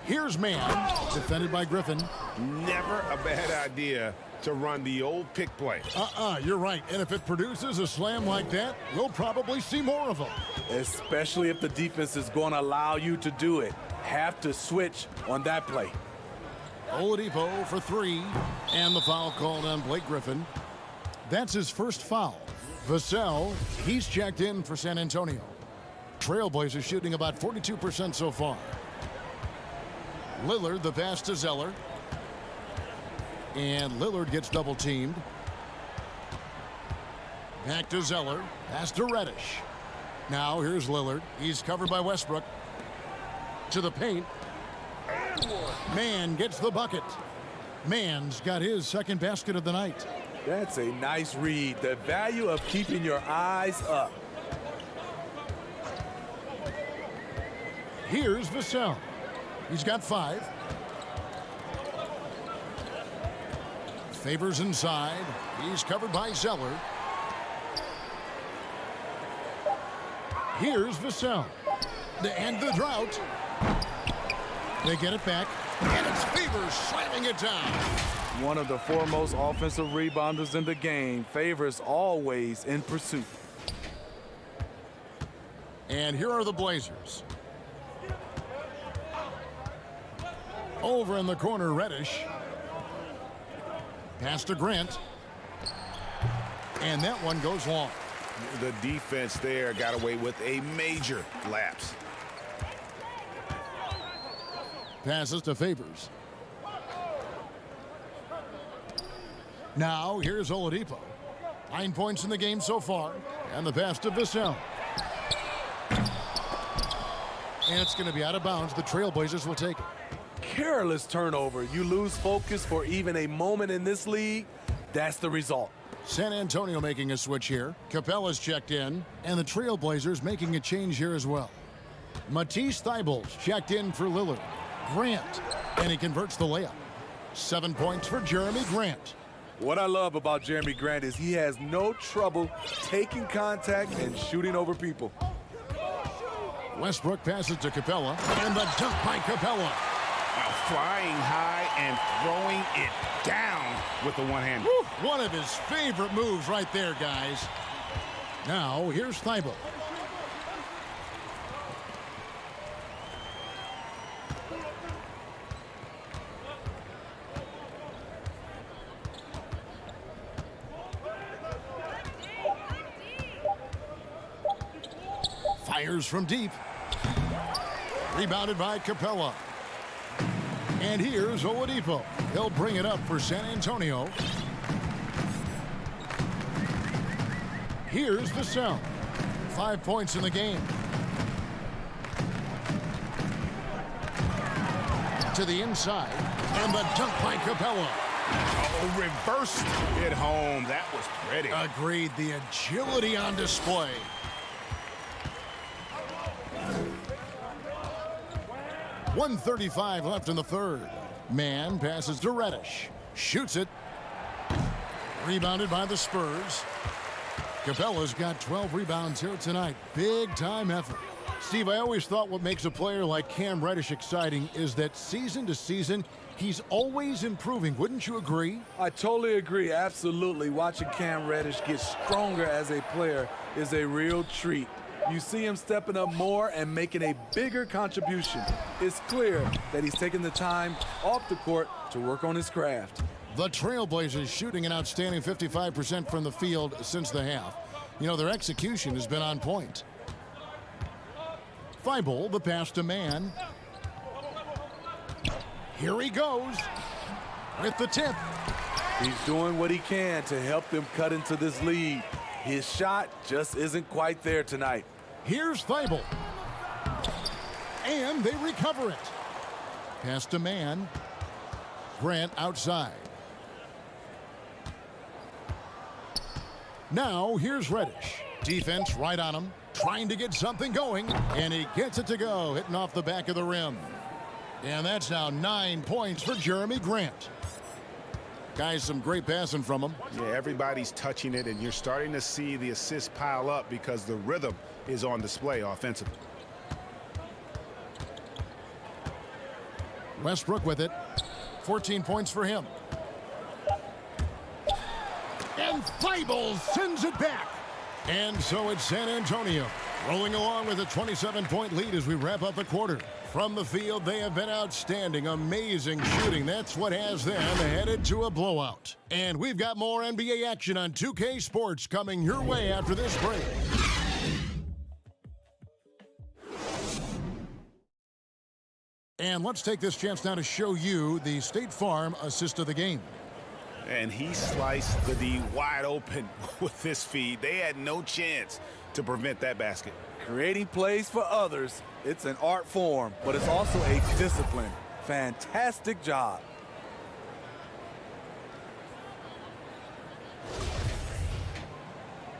S2: Here's Mann, defended by Griffin.
S6: Never a bad idea to run the old pick play.
S2: You're right. And if it produces a slam like that, we'll probably see more of them.
S5: Especially if the defense is going to allow you to do it. Have to switch on that play.
S2: Oladipo for 3. And the foul called on Blake Griffin. That's his first foul. Vassell, he's checked in for San Antonio. TrailBlazers shooting about 42% so far. Lillard, the pass to Zeller. And Lillard gets double teamed. Back to Zeller. Pass to Reddish. Now here's Lillard. He's covered by Westbrook. To the paint. Mann gets the bucket. Mann's got his second basket of the night.
S5: That's a nice read. The value of keeping your eyes up.
S2: Here's Vassell. He's got 5. Favors inside. He's covered by Zeller. Here's Vassell. The end of the drought. They get it back. And it's Favors slamming it down.
S5: One of the foremost offensive rebounders in the game. Favors always in pursuit.
S2: And here are the Blazers. Over in the corner, Reddish. Pass to Grant. And that one goes long.
S6: The defense there got away with a major lapse.
S2: Passes to Favors. Now here's Oladipo. 9 points in the game so far. And the pass to Vassell. And it's going to be out of bounds. The TrailBlazers will take it.
S5: Careless turnover. You lose focus for even a moment in this league. That's the result.
S2: San Antonio making a switch here. Capella's checked in. And the TrailBlazers making a change here as well. Matisse Thybulle's checked in for Lillard. Grant. And he converts the layup. 7 points for Jeremy Grant.
S5: What I love about Jeremy Grant is he has no trouble taking contact and shooting over people.
S2: Westbrook passes to Capella, and the dunk by Capella.
S6: Flying high and throwing it down with the one-hand.
S2: One of his favorite moves right there, guys. Now, here's Thibault. Fires from deep. Rebounded by Capella. And here's Oladipo. He'll bring it up for San Antonio. Here's Vassell. 5 points in the game. To the inside. And the dunk by Capella.
S6: Oh, reversed it home. That was pretty.
S2: Agreed. The agility on display. .135 left in the third. Man passes to Reddish. Shoots it. Rebounded by the Spurs. Capella's got 12 rebounds here tonight. Big time effort. Steve, I always thought what makes a player like Cam Reddish exciting is that season to season, he's always improving. Wouldn't you agree?
S5: I totally agree. Absolutely. Watching Cam Reddish get stronger as a player is a real treat. You see him stepping up more and making a bigger contribution. It's clear that he's taking the time off the court to work on his craft.
S2: The TrailBlazers shooting an outstanding 55% from the field since the half. You know, their execution has been on point. Thibault, the pass to Man. Here he goes with the tip.
S5: He's doing what he can to help them cut into this lead. His shot just isn't quite there tonight.
S2: Here's Thibault. And they recover it. Pass to Man. Grant outside. Now here's Reddish. Defense right on him. Trying to get something going. And he gets it to go. Hitting off the back of the rim. And that's now 9 points for Jeremy Grant. Guys, some great passing from him.
S6: Yeah, everybody's touching it, and you're starting to see the assists pile up because the rhythm is on display offensively.
S2: Westbrook with it. 14 points for him. And Thibault sends it back. And so it's San Antonio rolling along with a 27-point lead as we wrap up the quarter. From the field, they have been outstanding. Amazing shooting. That's what has them headed to a blowout. And we've got more NBA action on 2K Sports coming your way after this break. And let's take this chance now to show you the State Farm assist of the game.
S6: And he sliced the D wide open with this feed. They had no chance to prevent that basket.
S5: Creating plays for others, it's an art form, but it's also a discipline. Fantastic job.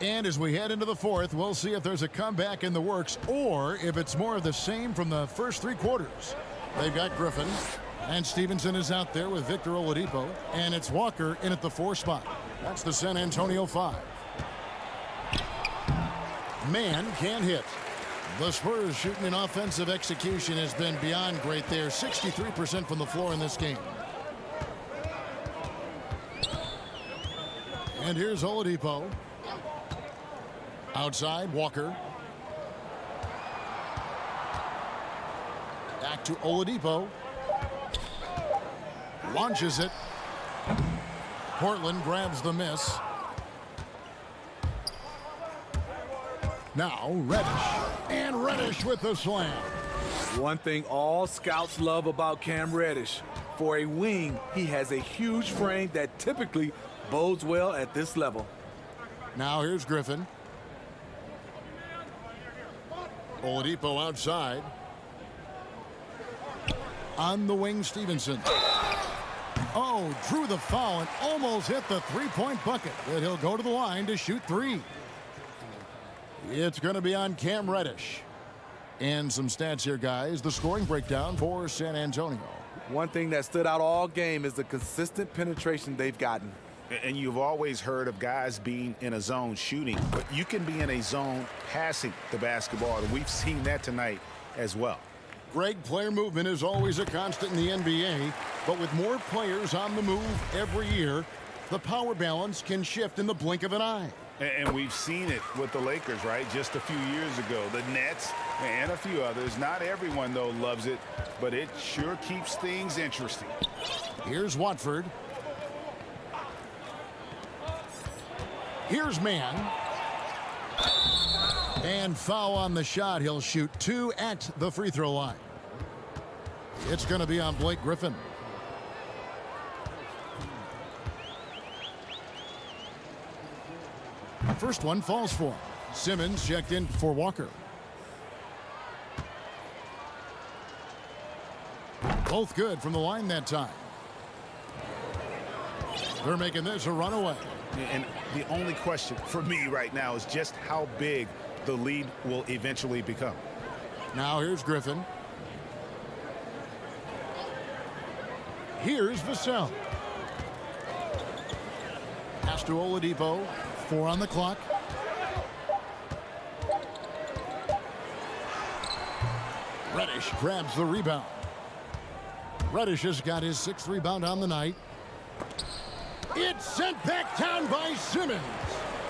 S2: And as we head into the fourth, we'll see if there's a comeback in the works or if it's more of the same from the first three quarters. They've got Griffin, and Stevenson is out there with Victor Oladipo, and it's Walker in at the 4 spot. That's the San Antonio 5. Man can't hit. The Spurs shooting in offensive execution has been beyond great there. 63% from the floor in this game. And here's Oladipo. Outside, Walker. Back to Oladipo. Launches it. Portland grabs the miss. Now Reddish. And Reddish with the slam.
S5: One thing all scouts love about Cam Reddish, for a wing, he has a huge frame that typically bodes well at this level.
S2: Now here's Griffin. Oladipo outside. On the wing, Stevenson. Oh, drew the foul and almost hit the three-point bucket. But he'll go to the line to shoot three. It's going to be on Cam Reddish. And some stats here, guys. The scoring breakdown for San Antonio.
S5: One thing that stood out all game is the consistent penetration they've gotten.
S4: And you've always heard of guys being in a zone shooting, but you can be in a zone passing the basketball, and we've seen that tonight as well.
S2: Greg, player movement is always a constant in the NBA, but with more players on the move every year, the power balance can shift in the blink of an eye.
S4: And we've seen it with the Lakers, right? Just a few years ago, the Nets and a few others. Not everyone, though, loves it, but it sure keeps things interesting.
S2: Here's Watford. Here's Mann. And foul on the shot. He'll shoot two at the free throw line. It's going to be on Blake Griffin. First one falls for him. Simmons checked in for Walker. Both good from the line that time. They're making this a runaway.
S4: And the only question for me right now is just how big the lead will eventually become.
S2: Now here's Griffin. Here's Vassell. Pass to Oladipo. 4 on the clock. Reddish grabs the rebound. Reddish has got his 6th rebound on the night. It's sent back down by Simmons.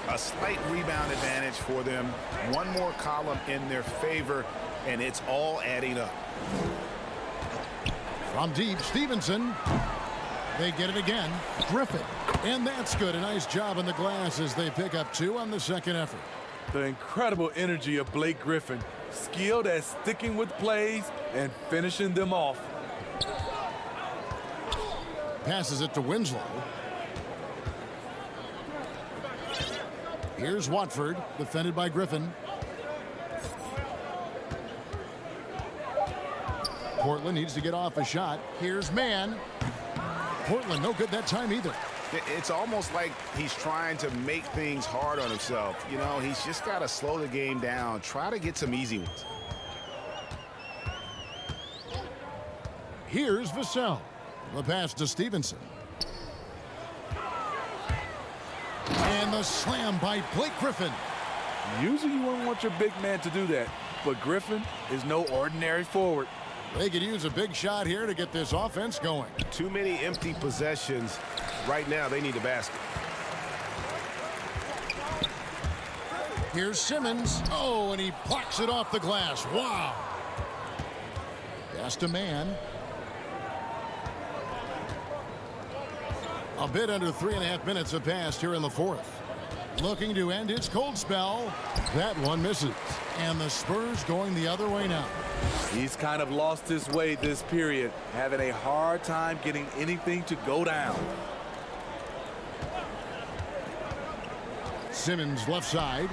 S4: A slight rebound advantage for them. One more column in their favor, and it's all adding up.
S2: From deep, Stevenson. They get it again. Griffin. And that's good. A nice job on the glass as they pick up 2 on the second effort.
S5: The incredible energy of Blake Griffin, skilled at sticking with plays and finishing them off.
S2: Passes it to Winslow. Here's Watford, defended by Griffin. Portland needs to get off a shot. Here's Mann. Portland no good that time either.
S4: It's almost like he's trying to make things hard on himself. You know, he's just got to slow the game down, try to get some easy ones.
S2: Here's Vassell. The pass to Stevenson. And the slam by Blake Griffin.
S5: Usually you wouldn't want your big man to do that, but Griffin is no ordinary forward.
S2: They could use a big shot here to get this offense going.
S8: Too many empty possessions. Right now, they need a basket.
S2: Here's Simmons. Oh, and he blocks it off the glass. Wow. Pass to Mann. A bit under 3.5 minutes have passed here in the 4th. Looking to end his cold spell. That one misses. And the Spurs going the other way now.
S5: He's kind of lost his way this period, having a hard time getting anything to go down.
S2: Simmons left side.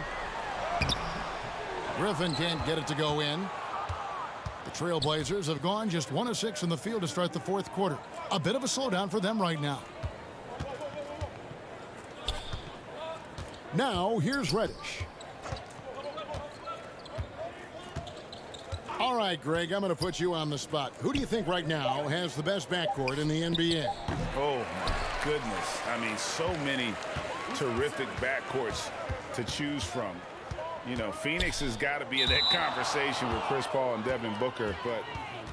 S2: Griffin can't get it to go in. The TrailBlazers have gone just 1 of 6 in the field to start the 4th quarter. A bit of a slowdown for them right now. Now here's Reddish. All right, Greg, I'm going to put you on the spot. Who do you think right now has the best backcourt in the NBA?
S4: Oh, my goodness. I mean, so many terrific backcourts to choose from. You know, Phoenix has got to be in that conversation with Chris Paul and Devin Booker. But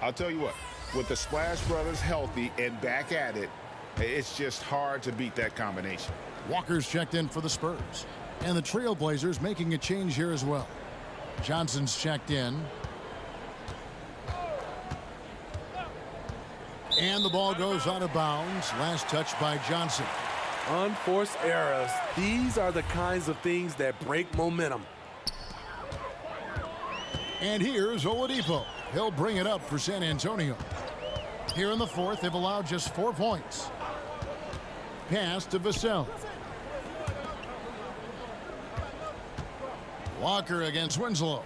S4: I'll tell you what, with the Splash Brothers healthy and back at it, it's just hard to beat that combination.
S2: Walker's checked in for the Spurs. And the TrailBlazers making a change here as well. Johnson's checked in. And the ball goes out of bounds. Last touch by Johnson.
S5: Unforced errors. These are the kinds of things that break momentum.
S2: And here's Oladipo. He'll bring it up for San Antonio. Here in the fourth, they've allowed just 4 points. Pass to Vassell. Walker against Winslow.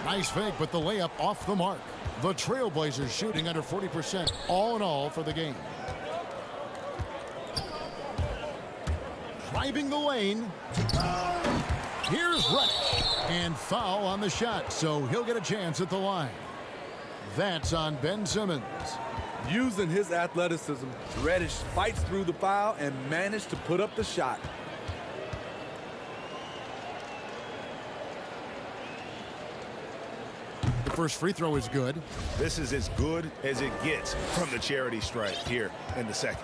S2: Nice fake, but the layup off the mark. The TrailBlazers shooting under 40% all in all for the game. Driving the lane. Here's Reddish. And foul on the shot, so he'll get a chance at the line. That's on Ben Simmons.
S5: Using his athleticism, Reddish fights through the foul and managed to put up the shot.
S2: The first free throw is good.
S8: This is as good as it gets from the charity stripe here in the second.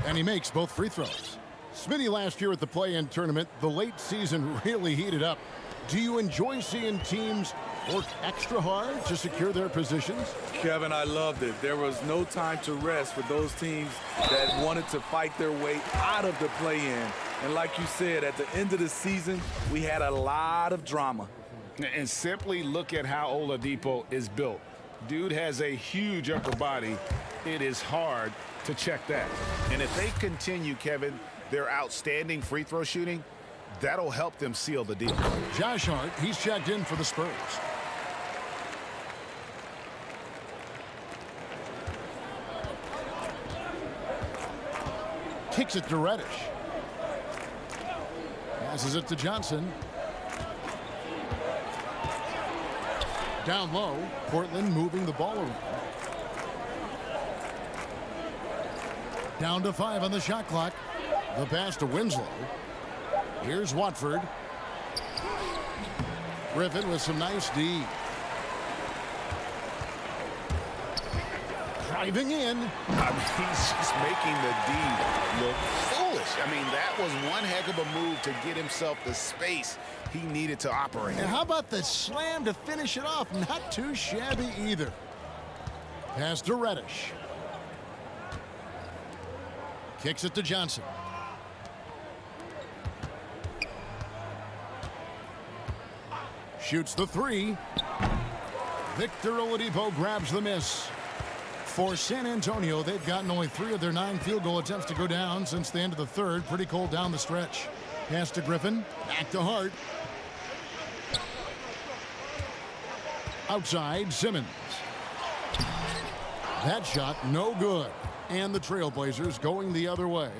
S2: And he makes both free throws. Smitty, last year at the play-in tournament, the late season really heated up. Do you enjoy seeing teams work extra hard to secure their positions?
S5: Kevin, I loved it. There was no time to rest for those teams that wanted to fight their way out of the play-in. And like you said, at the end of the season, we had a lot of drama.
S6: And simply look at how Oladipo is built. Dude has a huge upper body. It is hard to check that.
S8: And if they continue, Kevin, their outstanding free throw shooting, that'll help them seal the deal.
S2: Josh Hart, he's checked in for the Spurs. Kicks it to Reddish. Passes it to Johnson. Down low, Portland moving the ball around. Down to 5 on the shot clock. The pass to Winslow. Here's Watford. Griffin with some nice D. Driving in.
S8: I mean, he's just making the D look foolish. I mean, that was one heck of a move to get himself the space he needed to operate.
S2: And how about the slam to finish it off? Not too shabby either. Pass to Reddish. Kicks it to Johnson. Shoots the 3. Victor Oladipo grabs the miss. For San Antonio, they've gotten only 3 of their 9 field goal attempts to go down since the end of the third. Pretty cold down the stretch. Pass to Griffin. Back to Hart. Outside, Simmons. That shot, no good. And the TrailBlazers going the other way.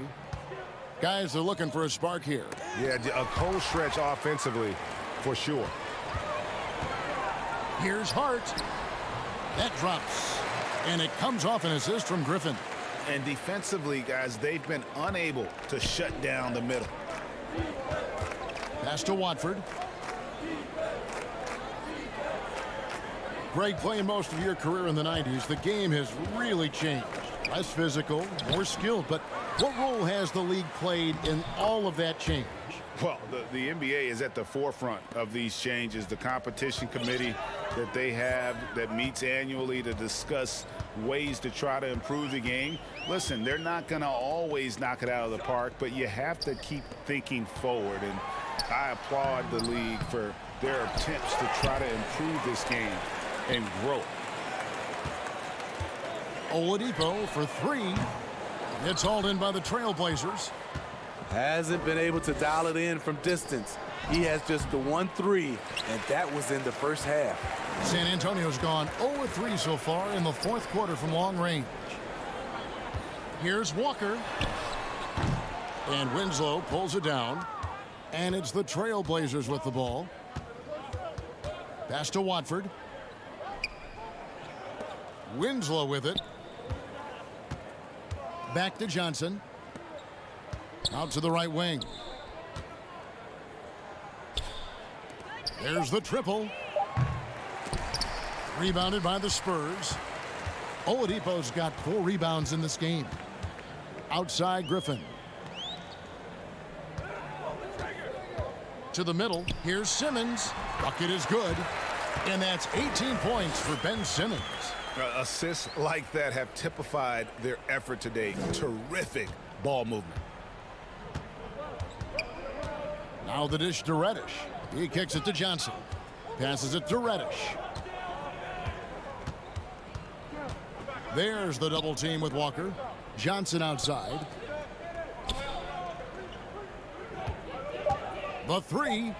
S2: Guys are looking for a spark here.
S8: Yeah, a cold stretch offensively, for sure.
S2: Here's Hart. That drops. And it comes off an assist from Griffin.
S8: And defensively, guys, they've been unable to shut down the middle.
S2: Pass to Watford. Greg, playing most of your career in the 90s, the game has really changed. Less physical, more skilled. But what role has the league played in all of that change?
S8: Well, the NBA is at the forefront of these changes. The competition committee that they have that meets annually to discuss ways to try to improve the game. Listen, they're not going to always knock it out of the park, but you have to keep thinking forward. And I applaud the league for their attempts to try to improve this game and grow.
S2: Oladipo for 3. It's hauled in by the TrailBlazers.
S5: Hasn't been able to dial it in from distance. He has just the 1 3, and that was in the first half.
S2: San Antonio's gone 0-3 so far in the fourth quarter from long range. Here's Walker. And Winslow pulls it down. And it's the TrailBlazers with the ball. Pass to Watford. Winslow with it. Back to Johnson. Out to the right wing. There's the triple. Rebounded by the Spurs. Oladipo's got 4 rebounds in this game. Outside Griffin. To the middle. Here's Simmons. Bucket is good. And that's 18 points for Ben Simmons.
S8: Assists like that have typified their effort today. Terrific ball movement.
S2: Now the dish to Reddish. He kicks it to Johnson. Passes it to Reddish. There's the double team with Walker. Johnson outside. The three.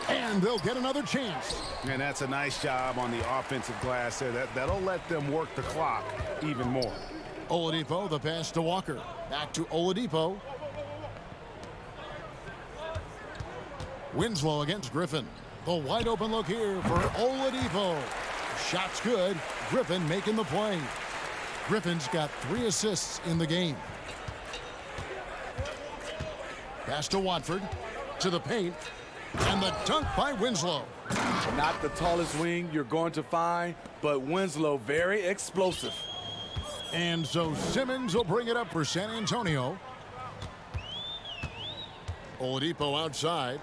S2: And they'll get another chance.
S8: And that's a nice job on the offensive glass there. That'll let them work the clock even more.
S2: Oladipo, the pass to Walker. Back to Oladipo. Winslow against Griffin. The wide open look here for Oladipo. Shot's good. Griffin making the play. Griffin's got 3 assists in the game. Pass to Watford. To the paint. And the dunk by Winslow.
S5: Not the tallest wing you're going to find, but Winslow very explosive.
S2: And so Simmons will bring it up for San Antonio. Oladipo outside.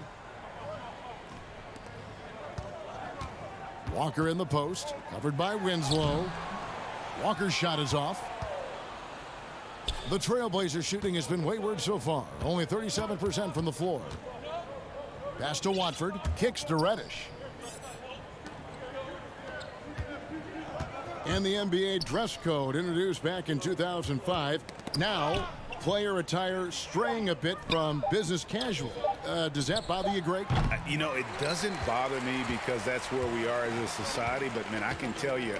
S2: Walker in the post, covered by Winslow. Walker's shot is off. The TrailBlazers shooting has been wayward so far, only 37% from the floor. Pass to Watford, kicks to Reddish. And the NBA dress code introduced back in 2005. Now, player attire straying a bit from business casual. Does that bother you, Greg?
S8: You know, it doesn't bother me because that's where we are as a society. But, man, I can tell you,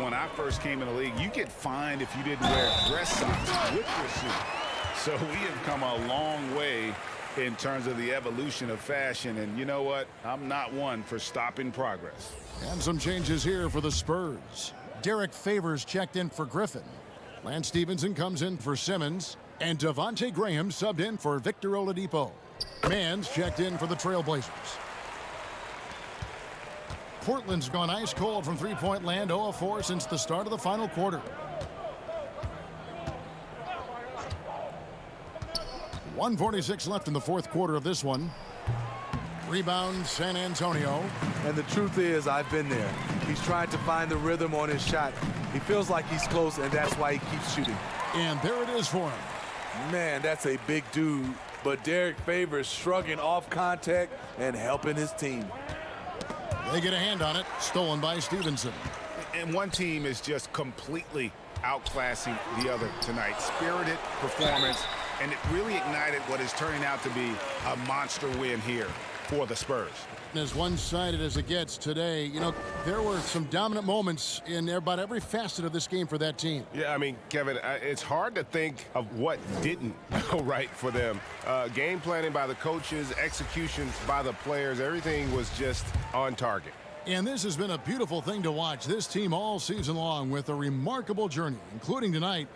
S8: when I first came in the league, you get fined if you didn't wear dress socks with your suit. So we have come a long way in terms of the evolution of fashion. And you know what? I'm not one for stopping progress.
S2: And some changes here for the Spurs. Derek Favors checked in for Griffin. Lance Stevenson comes in for Simmons. And Devontae Graham subbed in for Victor Oladipo. Mans checked in for the TrailBlazers. Portland's gone ice cold from three-point land, 0 of 4 since the start of the final quarter. 1:46 left in the fourth quarter of this one. Rebound, San Antonio.
S5: And the truth is, I've been there. He's trying to find the rhythm on his shot. He feels like he's close, and that's why he keeps shooting.
S2: And there it is for him.
S5: Man, that's a big dude. But Derek Favors shrugging off contact and helping his team.
S2: They get a hand on it. Stolen by Stevenson.
S8: And one team is just completely outclassing the other tonight. Spirited performance, and it really ignited what is turning out to be a monster win here for the Spurs.
S2: As one-sided as it gets today, you know, there were some dominant moments in about every facet of this game for that team.
S6: Yeah, I mean, Kevin, it's hard to think of what didn't go right for them. Game planning by the coaches, executions by the players, everything was just on target.
S2: And this has been a beautiful thing to watch. This team all season long with a remarkable journey, including tonight.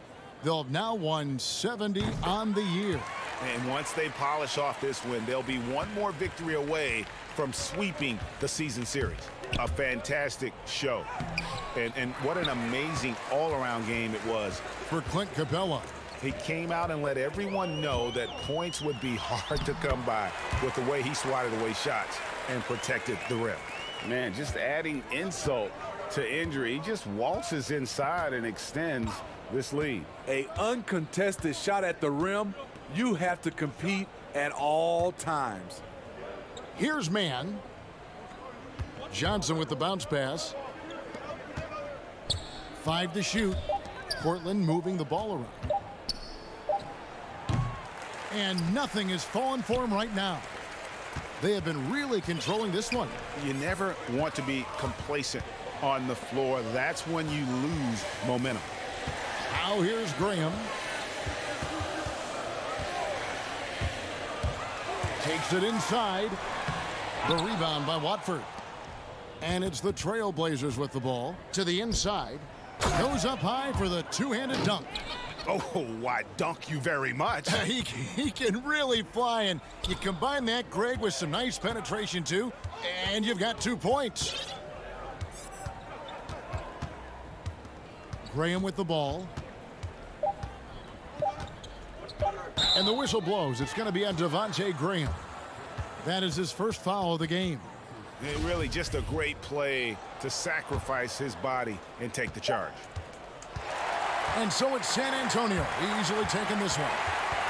S2: They'll have now won 70 on the year.
S8: And once they polish off this win, they'll be one more victory away from sweeping the season series. A fantastic show. And what an amazing all-around game it was.
S2: For Clint Capella.
S8: He came out and let everyone know that points would be hard to come by with the way he swatted away shots and protected the rim. Man, just adding insult to injury. He just waltzes inside and extends this lead.
S5: An uncontested shot at the rim, you have to compete at all times.
S2: Here's Mann. Johnson with the bounce pass. 5 to shoot. Portland moving the ball around. And nothing is falling for him right now. They have been really controlling this one.
S8: You never want to be complacent on the floor. That's when you lose momentum.
S2: Now here's Graham. Takes it inside. The rebound by Watford. And it's the TrailBlazers with the ball. To the inside. Goes up high for the two-handed dunk.
S8: Oh, why, dunk you very much.
S2: He can really fly, and you combine that, Greg, with some nice penetration, too, and you've got 2 points. Graham with the ball. And the whistle blows. It's going to be on Devontae Graham. That is his first foul of the game.
S8: Really just a great play to sacrifice his body and take the charge.
S2: And so it's San Antonio easily taking this one.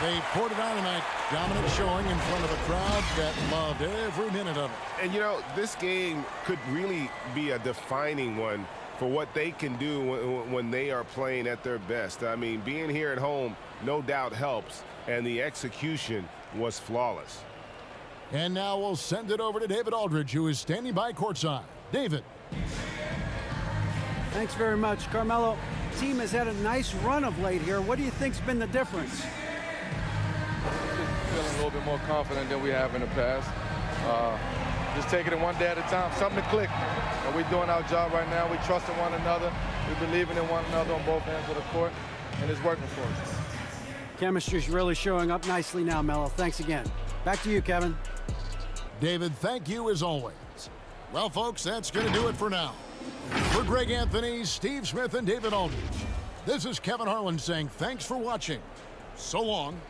S2: They poured it on tonight. Dominant showing in front of a crowd that loved every minute of it.
S6: And, you know, this game could really be a defining one for what they can do when they are playing at their best. I mean, being here at home no doubt helps, and the execution was flawless.
S2: And now we'll send it over to David Aldridge, who is standing by courtside. David.
S3: Thanks very much, Carmelo. Team has had a nice run of late here. What do you think's been the difference?
S13: Just feeling a little bit more confident than we have in the past. Just taking it one day at a time. Something to click. And we're doing our job right now. We trust in one another. We believing in one another on both ends of the court, and it's working for us.
S3: Chemistry's really showing up nicely now, Melo. Thanks again. Back to you, Kevin.
S2: David, thank you as always. Well, folks, that's going to do it for now. For Greg Anthony, Steve Smith, and David Aldridge, this is Kevin Harlan saying thanks for watching. So long.